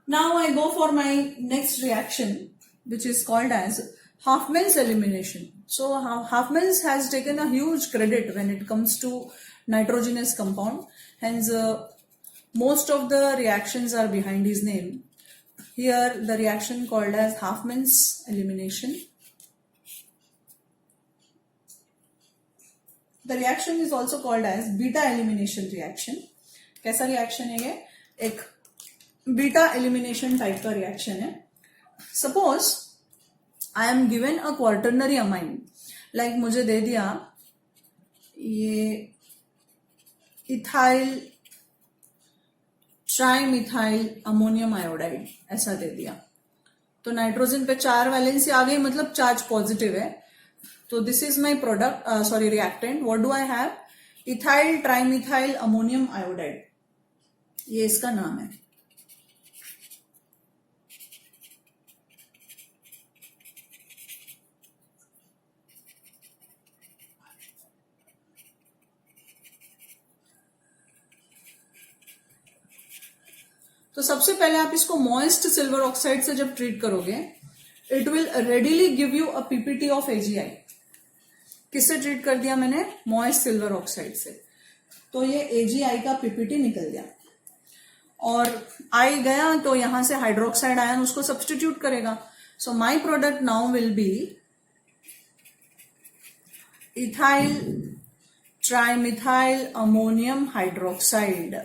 Now I go for my next reaction, which is called as Hofmann's elimination. So Hofmann's has taken a huge credit when it comes to nitrogenous compound. Hence, most of the reactions are behind his name. Here, the reaction called as Hofmann's elimination. The reaction is also called as beta elimination reaction. कैसा reaction है ये? एक beta elimination type का reaction है. Suppose I am given a quaternary amine, like मुझे दे दिया ये ethyl trimethyl ammonium iodide, ऐसा दे दिया. तो नाइट्रोजन पे 4 वैलेंसी आ गई, मतलब चार्ज पॉजिटिव है. So this is my product, reactant. What do I have? Ethyl trimethyl ammonium iodide. ये इसका नाम है. तो सबसे पहले आप इसको मॉइस्ट सिल्वर ऑक्साइड से जब ट्रीट करोगे, it will readily give you a PPT of AgI. किससे ट्रीट कर दिया मैंने? मॉइस्ट सिल्वर ऑक्साइड से. तो ये AgI का पीपीटी निकल गया, और आई गया तो यहां से हाइड्रोक्साइड आयन उसको सब्सटीट्यूट करेगा. So my product now will be ethyl trimethyl ammonium hydroxide.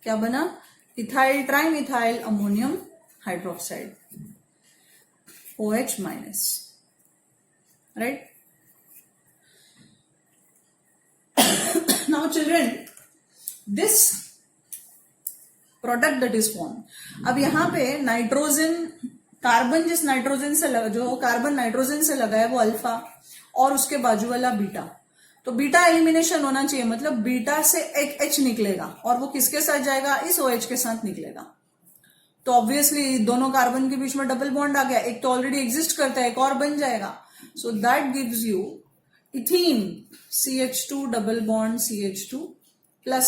क्या बना? Ethyl trimethyl ammonium hydroxide, OH minus, right? Now children, this product that is formed, अब यहां पे नाइट्रोजन, कार्बन जिस नाइट्रोजन से लगा, जो कार्बन नाइट्रोजन से लगा है वो अल्फा, और उसके बाजू वाला बीटा. तो बीटा एलिमिनेशन होना चाहिए, मतलब बीटा से एक H निकलेगा, और वो किसके साथ जाएगा? इस OH के साथ निकलेगा. तो ऑब्वियसली दोनों कार्बन के बीच में डबल बॉन्ड आ गया, एक तो ऑलरेडी एग्जिस्ट करता है, एक और बन जाएगा. So that gives you ethene, CH2 double bond CH2 plus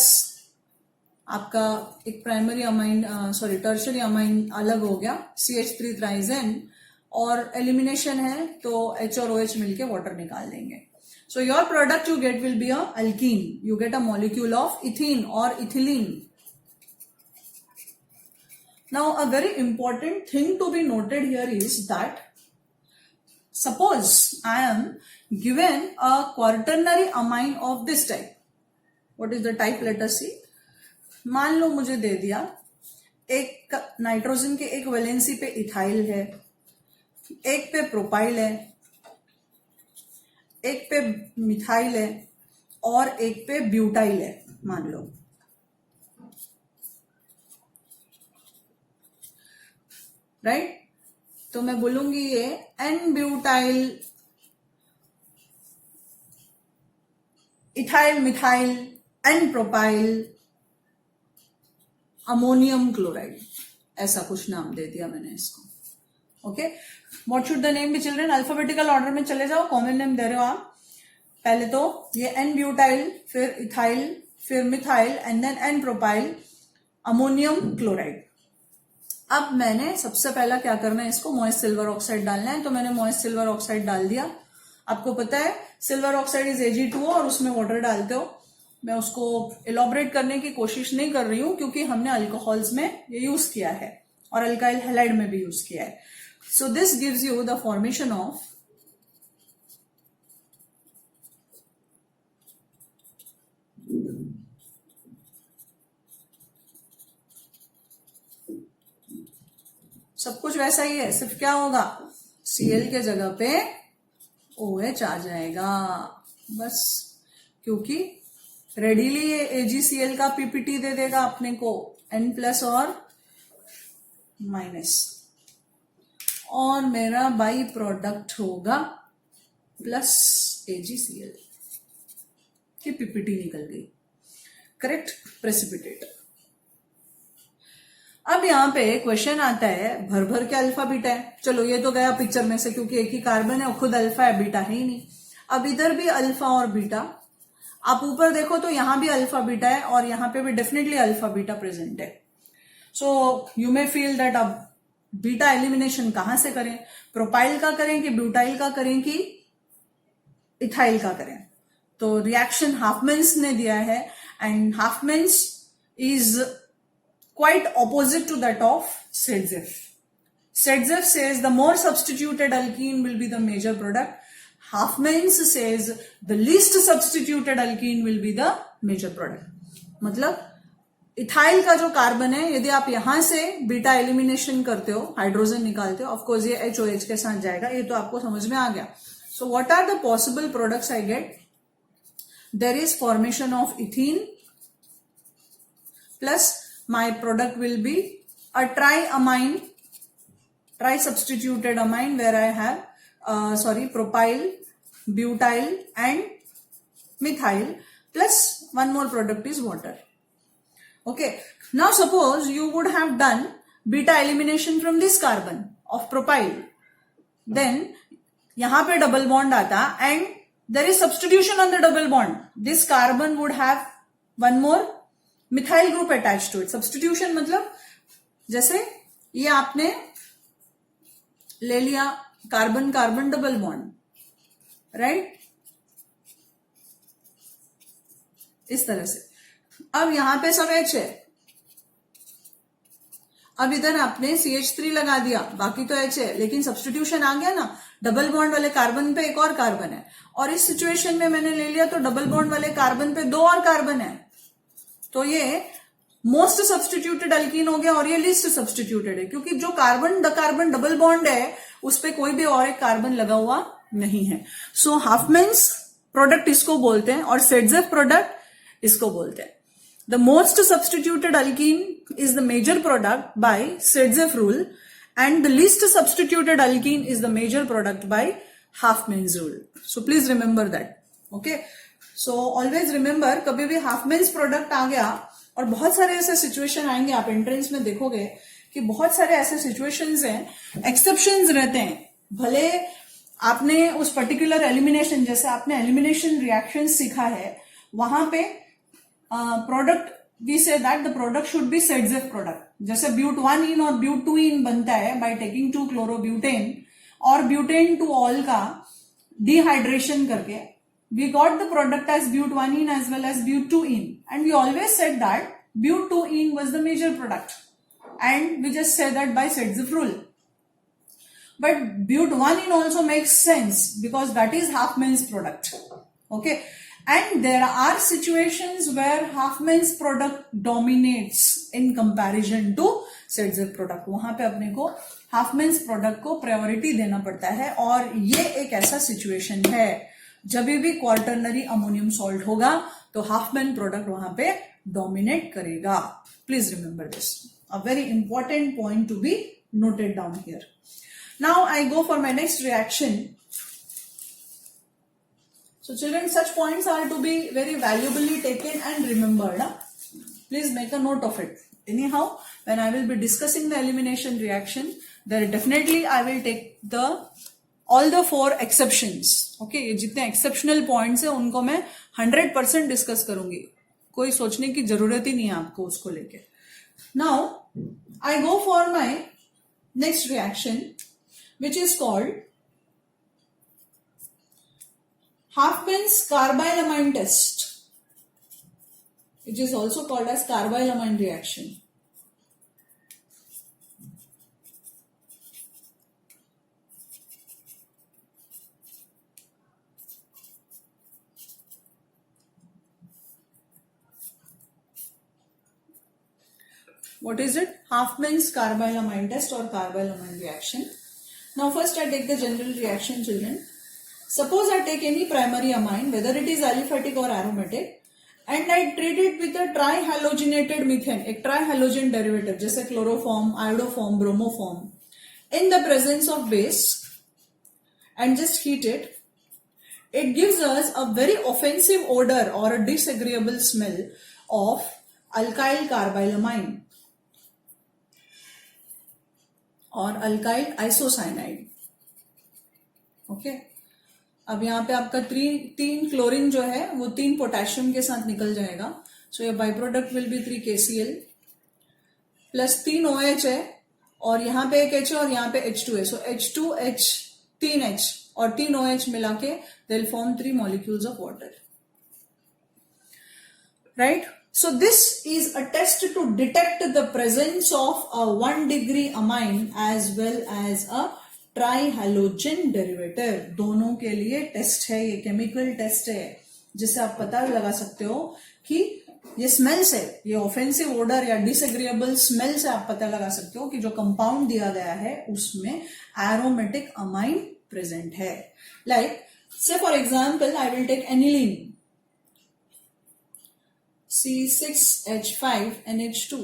आपका एक प्राइमरी अमाइन, टर्शियरी अमाइन अलग हो गया, CH3 ट्राइजेन, और एलिमिनेशन है तो H और OH मिलके वाटर निकाल देंगे. So your product you get will be a alkyne. You get a molecule of ethene और ethylene. Now, a very important thing to be noted here is that suppose I am given a quaternary amine of this type. What is the type? Let us see. मान लो मुझे दे दिया एक nitrogen के एक valency पे ethyl है, एक पे प्रोपाइल है, एक पे मिथाइल है, और एक पे ब्यूटाइल है. मान लो, राइट। तो मैं बोलूंगी ये N butyl ethyl methyl N propyl ammonium chloride, ऐसा कुछ नाम दे दिया मैंने इसको। Okay, what should the name be children? Alphabetical order में चले जाओ, कॉमन नेम दे रहे हो आप। पहले तो ये एन ब्यूटाइल, फिर इथाइल, फिर methyl and then N propyl ammonium chloride. अब मैंने सबसे पहला क्या करना है, इसको मॉइस्ट सिल्वर ऑक्साइड डालना है। तो मैंने मॉइस्ट सिल्वर ऑक्साइड डाल दिया। आपको पता है सिल्वर ऑक्साइड इज Ag2O और उसमें वाटर डालते हो। मैं उसको इलॉबरेट करने की कोशिश नहीं कर रही हूं क्योंकि हमने अल्कोहल्स में ये यूज किया है और अल्काइल हैलाइड में भी यूज किया है। So this gives you the formation of सब कुछ वैसा ही है, सिर्फ क्या होगा, Cl के जगह पे OH आ जाएगा बस, क्योंकि रेडीली ये AgCl का पीपीटी दे देगा अपने को N+ और माइनस, और मेरा बाई प्रोडक्ट होगा प्लस AgCl की पीपीटी निकल गई, करेक्ट, प्रेसिपिटेट। अब यहाँ पे क्वेश्चन आता है भर भर के अल्फा बीटा है। चलो ये तो गया पिक्चर में से क्योंकि एक ही कार्बन है और खुद अल्फा है, बीटा है ही नहीं। अब इधर भी अल्फा और बीटा, आप ऊपर देखो तो यहां भी अल्फा बीटा है और यहां पे भी डेफिनेटली अल्फा बीटा प्रेजेंट है। So you may feel that अब बीटा एलिमिनेशन कहां से करें, प्रोपाइल का करें कि ब्यूटाइल का करें कि इथाइल का करें? तो रिएक्शन हाफमैन्स ने दिया है and Hofmann's is quite opposite to that of Sedzeff. Sedzeff says the more substituted alkene will be the major product. Haffmans says the least substituted alkene will be the major product. मतलब ethyl का जो carbon है, यदि आप यहां से beta elimination करते हो, हाइड्रोजन निकालते हो, ऑफकोर्स ये HOH के साथ जाएगा, ये तो आपको समझ में आ गया। So what are the possible products I get? There is formation of ethene plus my product will be a tri-substituted amine where I have propyl, butyl and methyl plus one more product is water. Okay, now suppose you would have done beta elimination from this carbon of propyl, then yahan pe double bond aata and there is substitution on the double bond. This carbon would have one more methyl group attach to it. Substitution मतलब जैसे ये आपने ले लिया carbon carbon double bond, right, इस तरह से। अब यहां पे सब H है, अब इधर आपने CH3 लगा दिया, बाकी तो H है, लेकिन सब्स्टिट्यूशन आ गया ना, डबल बॉन्ड वाले कार्बन पे एक और कार्बन है, और इस सिचुएशन में मैंने ले लिया तो डबल बॉन्ड वाले कार्बन पे दो और कार्बन है, तो ये मोस्ट सब्स्टिट्यूटेड अल्कीन हो गया और ये लीस्ट सब्स्टिट्यूटेड है, क्योंकि जो कार्बन डबल बॉन्ड है उस पे कोई भी और एक कार्बन लगा हुआ नहीं है। सो हाफमैन्स प्रोडक्ट इसको बोलते हैं और सेडजेफ प्रोडक्ट इसको बोलते हैं। The most substituted alkene is the major product by Saytzeff rule and the least substituted alkene is the major product by Hofmann's rule. So please remember that. Okay, so always remember, कभी भी हाफमैन्स product आ गया, और बहुत सारे ऐसे situation आएंगे, आप entrance में देखोगे कि बहुत सारे ऐसे सिचुएशंस हैं, एक्सेप्शंस रहते हैं। भले आपने उस पर्टिकुलर एलिमिनेशन, जैसे आपने एलिमिनेशन रिएक्शन सीखा है, वहां पे product we say that the product should be Saytzeff product. जैसे ब्यूट-1-इन और ब्यूट-2-इन बनता है बाय टेकिंग 2-chloroButane और ब्यूटेन टू ऑल का डिहाइड्रेशन करके, we got the product as but-1-ene as well as but-2-ene, and we always said that but-2-ene was the major product, and we just said that by Sedzeff rule. But but-1-ene also makes sense because that is Haffmann's product. Okay, and there are situations where Haffmann's product dominates in comparison to Sedzeff product. वहां पे अपने को Haffmann's product को priority देना पड़ता है, और ये एक ऐसा सिचुएशन है। जब भी क्वार्टरनरी अमोनियम सॉल्ट होगा तो हाफमैन प्रोडक्ट वहां पे डोमिनेट करेगा. Please remember this, a very important point to be noted down here. Now I go for my next reaction. So children, such points are to be very valuably taken and remembered. Please make a note of it. Anyhow, when I will be discussing the elimination reaction, there definitely I will take the all the 4 exceptions. Okay, ये जितने exceptional points है उनको मैं 100% discuss करूंगी. कोई सोचने की जरूरत ही नहीं है आपको उसको लेके. Now I go for my next reaction, which is called Halfman's carbylamine test, which is also called as carbylamine reaction. What is it? Halfman's carbylamine test or carbylamine reaction. Now first I take the general reaction, children. Suppose I take any primary amine, whether it is aliphatic or aromatic, and I treat it with a trihalogenated methane, एक trihalogen derivative जैसे chloroform, iodoform, bromoform, in the presence of base, and just heat it. It gives us a very offensive odor or a disagreeable smell of alkyl carbylamine और alkyl isocyanide. Okay, अब यहाँ पे आपका 3 chlorine जो है वो 3 potassium के साथ निकल जाएगा. सो ये by product will be 3 KCl plus 3 OH है और यहाँ पे एक H है और यहाँ पे H2 है. सो H2H 3H और 3 OH मिला के they will form 3 molecules of water. Right. So this is a test to detect the presence of a 1 degree amine as well as a trihalogen derivative. दोनों के लिए टेस्ट है, ये chemical test है जिससे आप पता लगा सकते हो कि ये स्मेल से, ये ऑफेंसिव ओडर या डिसएग्रीएबल स्मेल से आप पता लगा सकते हो कि जो कंपाउंड दिया गया है उसमें एरोमेटिक अमाइन प्रेजेंट है. Like say for example I will take aniline C6H5NH2.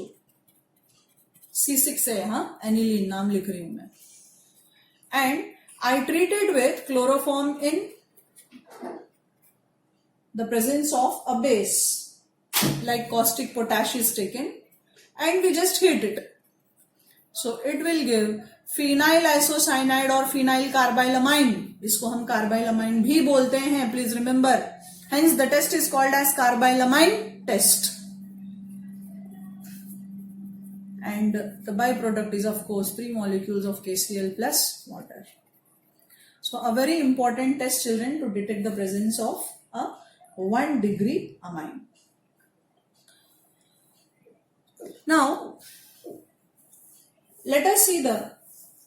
C6 है, हाँ, एनिलीन नाम लिख रही हूं मैं. And I treated with chloroform in the presence of a base like caustic potash is taken and we just heat it. So it will give phenyl isocyanide or phenyl carbylamine. इसको हम carbylamine भी बोलते हैं, please remember. Hence the test is called as carbylamine test. And the byproduct is of course 3 molecules of KCl plus water. So a very important test, children, to detect the presence of a 1 degree amine. Now let us see the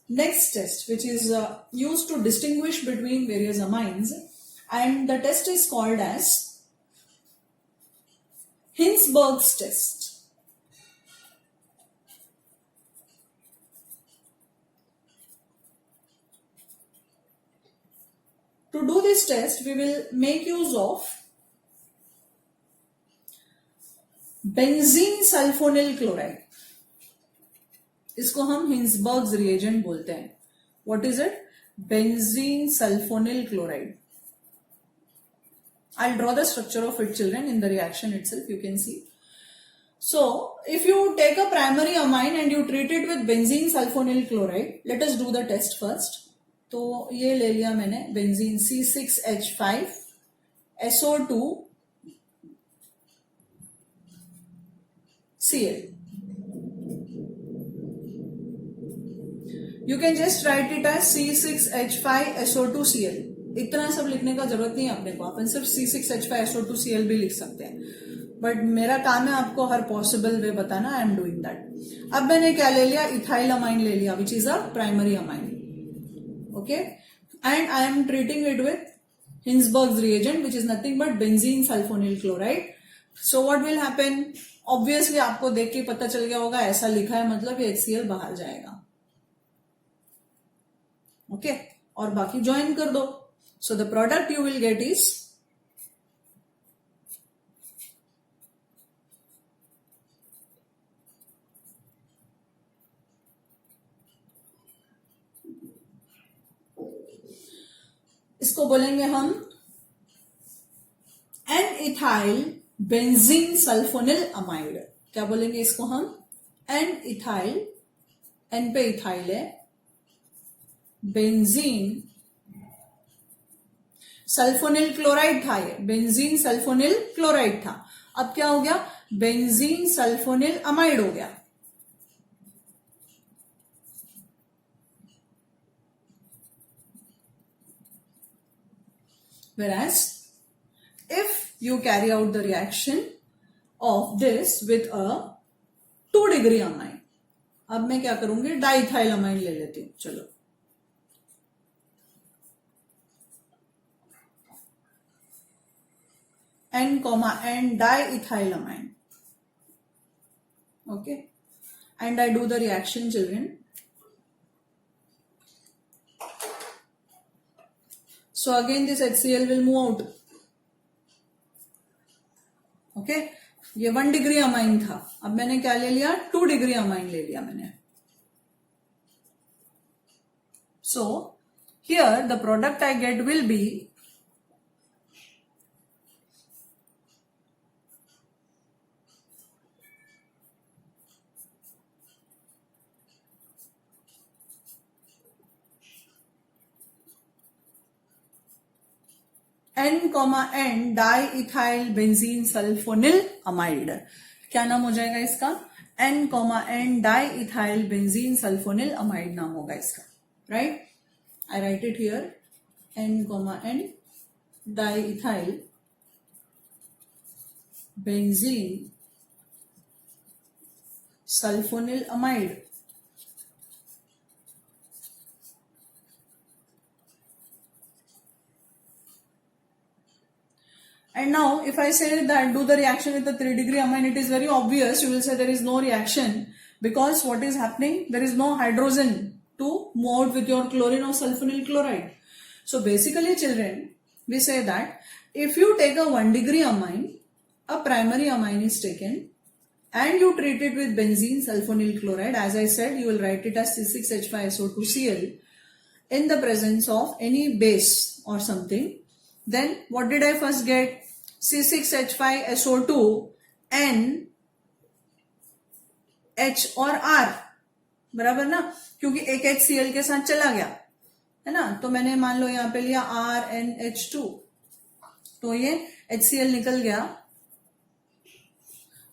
next test, which is used to distinguish between various amines, and the test is called as Hinsberg's test. To do this test, we will make use of benzene sulfonyl chloride. इसको हम हिंसबर्ग्स reagent बोलते हैं. What is it? Benzene sulfonyl chloride. I'll draw the structure of it, children, in the reaction itself. You can see. So, if you take a primary amine and you treat it with benzene sulfonyl chloride, let us do the test first. तो ये ले लिया मैंने benzene C6H5 SO2 Cl. You can just write it as C6H5SO2Cl. इतना सब लिखने का जरूरत नहीं है अपने को, अपन सिर्फ C6H5SO2Cl भी लिख सकते हैं. बट मेरा काम है आपको हर पॉसिबल वे बताना. I am doing that. अब मैंने क्या ले लिया? इथाइल अमाइन ले लिया, which is a primary amine. Okay, and I am treating it with Hinsberg's reagent, which is nothing but benzene sulfonyl chloride. So what will happen? Obviously आपको देख के पता चल गया होगा, ऐसा लिखा है मतलब ये HCl बाहर जाएगा. ओके, और बाकी ज्वाइन कर दो. So the product you will get is इसको बोलेंगे हम N ethyl benzene sulfonyl amide. क्या बोलेंगे इसको हम? एन इथाइल, एन पे इथाइल है, बेंजीन सल्फोनिल क्लोराइड था, ये बेंजीन सल्फोनिल क्लोराइड था। अब क्या हो गया? बेंजीन सल्फोनिल अमाइड हो गया। Whereas if you carry out the reaction of this with a 2 degree amine, अब मैं क्या करूंगी? डाइथाइल अमाइन ले लेती हूं। चलो, N, diethyl amine. Okay, and I do the reaction, children. So again this HCl will move out. Okay, ये 1 degree amine था, अब मैंने क्या ले लिया? 2 डिग्री अमाइन ले लिया मैंने। So here the product I get will be N, diethyl benzene sulfonyl amide. क्या नाम हो जाएगा इसका? N, diethyl benzene sulfonyl amide नाम होगा इसका। Right, I right it here, N, diethyl benzene sulfonyl amide. And now if I say that do the reaction with the 3 degree amine, it is very obvious. You will say there is no reaction because what is happening? There is no hydrogen to move out with your chlorine or sulfonyl chloride. So basically children, we say that if you take a 1 degree amine, a primary amine is taken and you treat it with benzene sulfonyl chloride. As I said, you will write it as C6H5SO2Cl in the presence of any base or something. Then what did I first get? C6H5SO2 N H और R, बराबर ना, क्योंकि एक HCl के साथ चला गया है ना, तो मैंने मान लो यहाँ पे लिया RNH2, तो ये HCl निकल गया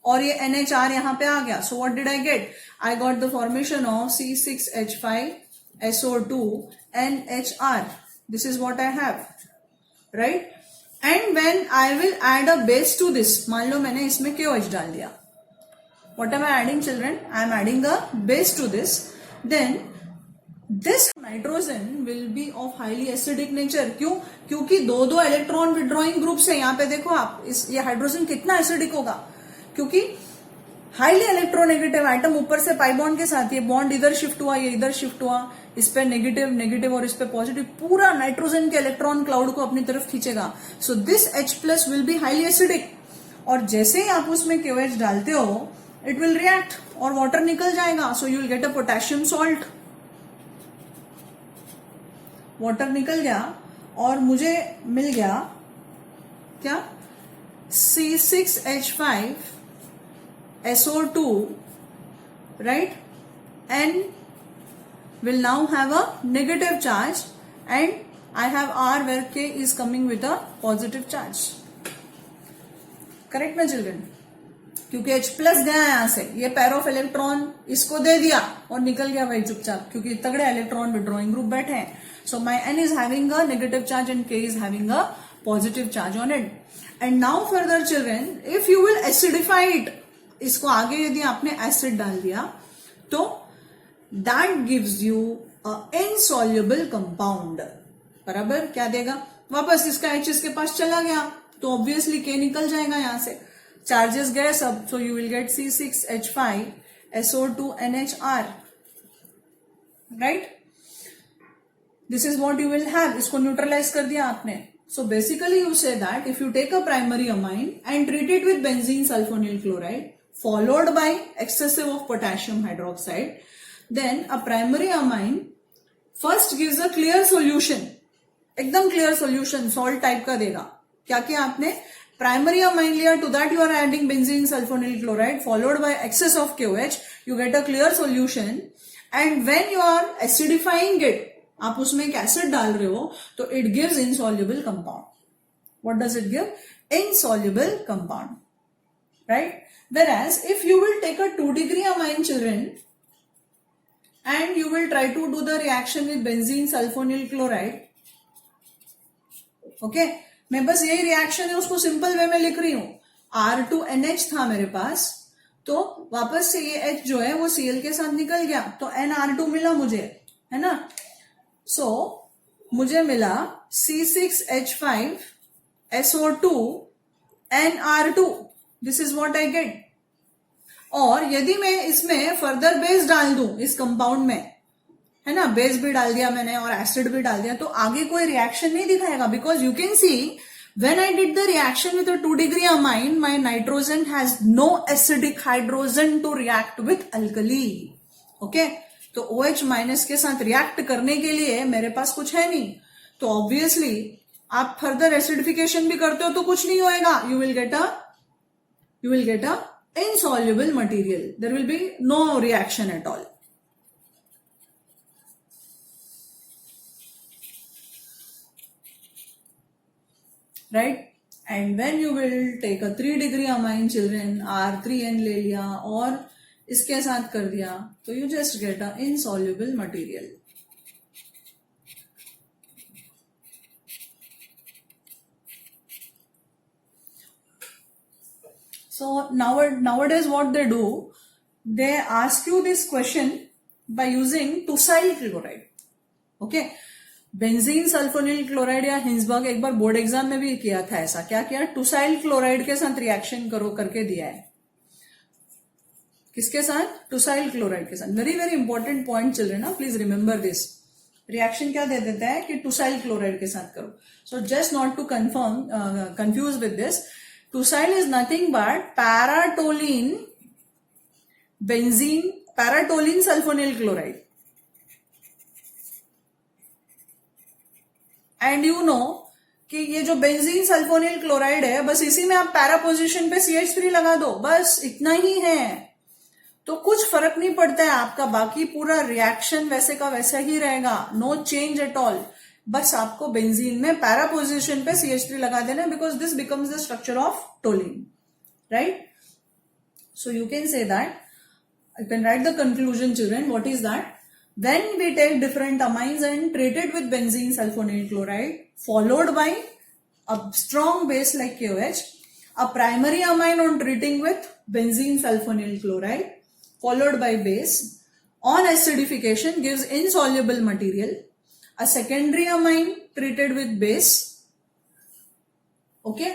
और ये NHR यहाँ पे आ गया. So what did I get? I got the formation of C6H5SO2 NHR. This is what I have, right? And when I will add a base to this, मान लो मैंने इसमें KOH डाल दिया. What am I adding, children? I am adding a base to this. Then this nitrogen will be of highly acidic nature. क्यों? क्योंकि दो electron withdrawing groups है. यहाँ पे देखो आप, ये हाइड्रोजन कितना एसिडिक होगा, क्योंकि हाईली इलेक्ट्रोनेगेटिव एटम ऊपर से पाई बॉन्ड के साथ, ये बॉन्ड इधर शिफ्ट हुआ, ये इधर शिफ्ट हुआ, इस पे नेगेटिव और इस पे पॉजिटिव, पूरा नाइट्रोजन के इलेक्ट्रॉन क्लाउड को अपनी तरफ खींचेगा. So this H+ will be highly acidic. और जैसे ही आप उसमें KOH डालते हो, इट विल रिएक्ट और वाटर निकल जाएगा. सो you will get a potassium salt. Water निकल गया और मुझे मिल गया क्या? C6H5SO2, right? N will now have a negative charge and I have R where K is coming with a positive charge. Correct ना children? क्योंकि H+ गया यहां से, ये पेयर ऑफ इलेक्ट्रॉन इसको दे दिया और निकल गया भाई चुपचाप, क्योंकि तगड़े इलेक्ट्रॉन विड्रॉइंग ग्रुप बैठे हैं. So my N is having a negative charge and K is having a positive charge on it. And now further children, if you will acidify it, इसको आगे यदि आपने एसिड डाल दिया तो that gives you a insoluble compound. बराबर क्या देगा? वापस इसका H इसके पास चला गया तो ऑब्वियसली K निकल जाएगा यहां से, चार्जेस गए सब. So you will get C6H5SO2 NHR, right? This is what you will have, इसको न्यूट्रलाइज कर दिया आपने. So basically you say that if you take a primary amine and treat it with benzene sulfonyl chloride followed by excessive of potassium hydroxide, then a primary amine first gives a clear solution, एकदम clear solution, salt type का देगा. क्या किया आपने, primary amine लिया, to that you are adding benzene sulfonyl chloride followed by excess of KOH, you get a clear solution. And when you are acidifying it, आप उसमें एक एसिड डाल रहे हो, तो it gives insoluble compound. What does it give, insoluble compound, right. Whereas if you will take a 2-degree amine children and you will try to do the reaction with benzene sulfonyl chloride, okay, मैं बस यही reaction है उसको simple way में लिख रही हूं. R2NH था मेरे पास, तो वापस से ये H जो है वो Cl के साथ निकल गया, तो NR2 मिला मुझे, है ना. So, मुझे मिला C6H5SO2 NR2. This is what I get. और यदि मैं इसमें फर्दर बेस डाल दूं इस कंपाउंड में, है ना, बेस भी डाल दिया मैंने और एसिड भी डाल दिया, तो आगे कोई रिएक्शन नहीं दिखाएगा. Because you can see when I did the reaction with a 2-degree amine, my nitrogen has no acidic hydrogen to react with alkali. Okay? तो OH माइनस के साथ रिएक्ट करने के लिए मेरे पास कुछ है नहीं, तो ऑब्वियसली आप फर्दर एसिडिफिकेशन भी करते हो तो कुछ नहीं होएगा. You will get a insoluble material. There will be no reaction at all. Right. And when you will take a 3-degree amine children, R3N ले लिया और इसके साथ कर दिया, तो you just get a insoluble material. So nowadays what they do, they ask you this question by using टूसाइल chloride. Okay, benzene sulfonyl chloride या Hinsberg एक बार बोर्ड एग्जाम में भी किया था ऐसा. क्या किया, टूसाइल क्लोराइड के साथ रिएक्शन करो करके दिया है. किसके साथ, टूसाइल क्लोराइड के साथ. Very very important point children, please remember this. Reaction क्या दे देता है कि टूसाइल क्लोराइड के साथ करो. So just not to confuse with this, tosyl is nothing but paratoluene sulfonyl chloride. And you know कि ये जो बेंजीन सल्फोनिल क्लोराइड है, बस इसी में आप पैरा पोजिशन पे CH3 लगा दो, बस इतना ही है. तो कुछ फर्क नहीं पड़ता है आपका, बाकी पूरा रिएक्शन वैसे का वैसा ही रहेगा. No change at all. बस आपको बेंजीन में पैरा पोजिशन पे CH3 लगा देना, because this becomes the structure of toluene, right. So you can say that, you can write the conclusion children. What is that? When we take different amines and treat it with benzene sulfonyl chloride followed by a strong base like KOH, a primary amine on treating with benzene sulfonyl chloride followed by base on acidification gives insoluble material. A secondary amine treated with base, okay,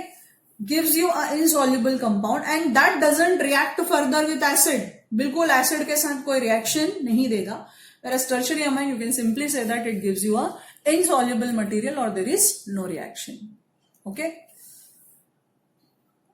gives you an insoluble compound and that doesn't react further with acid. बिल्कुल acid के साथ कोई reaction नहीं देगा. Whereas tertiary amine, you can simply say that it gives you a insoluble material or there is no reaction. Okay.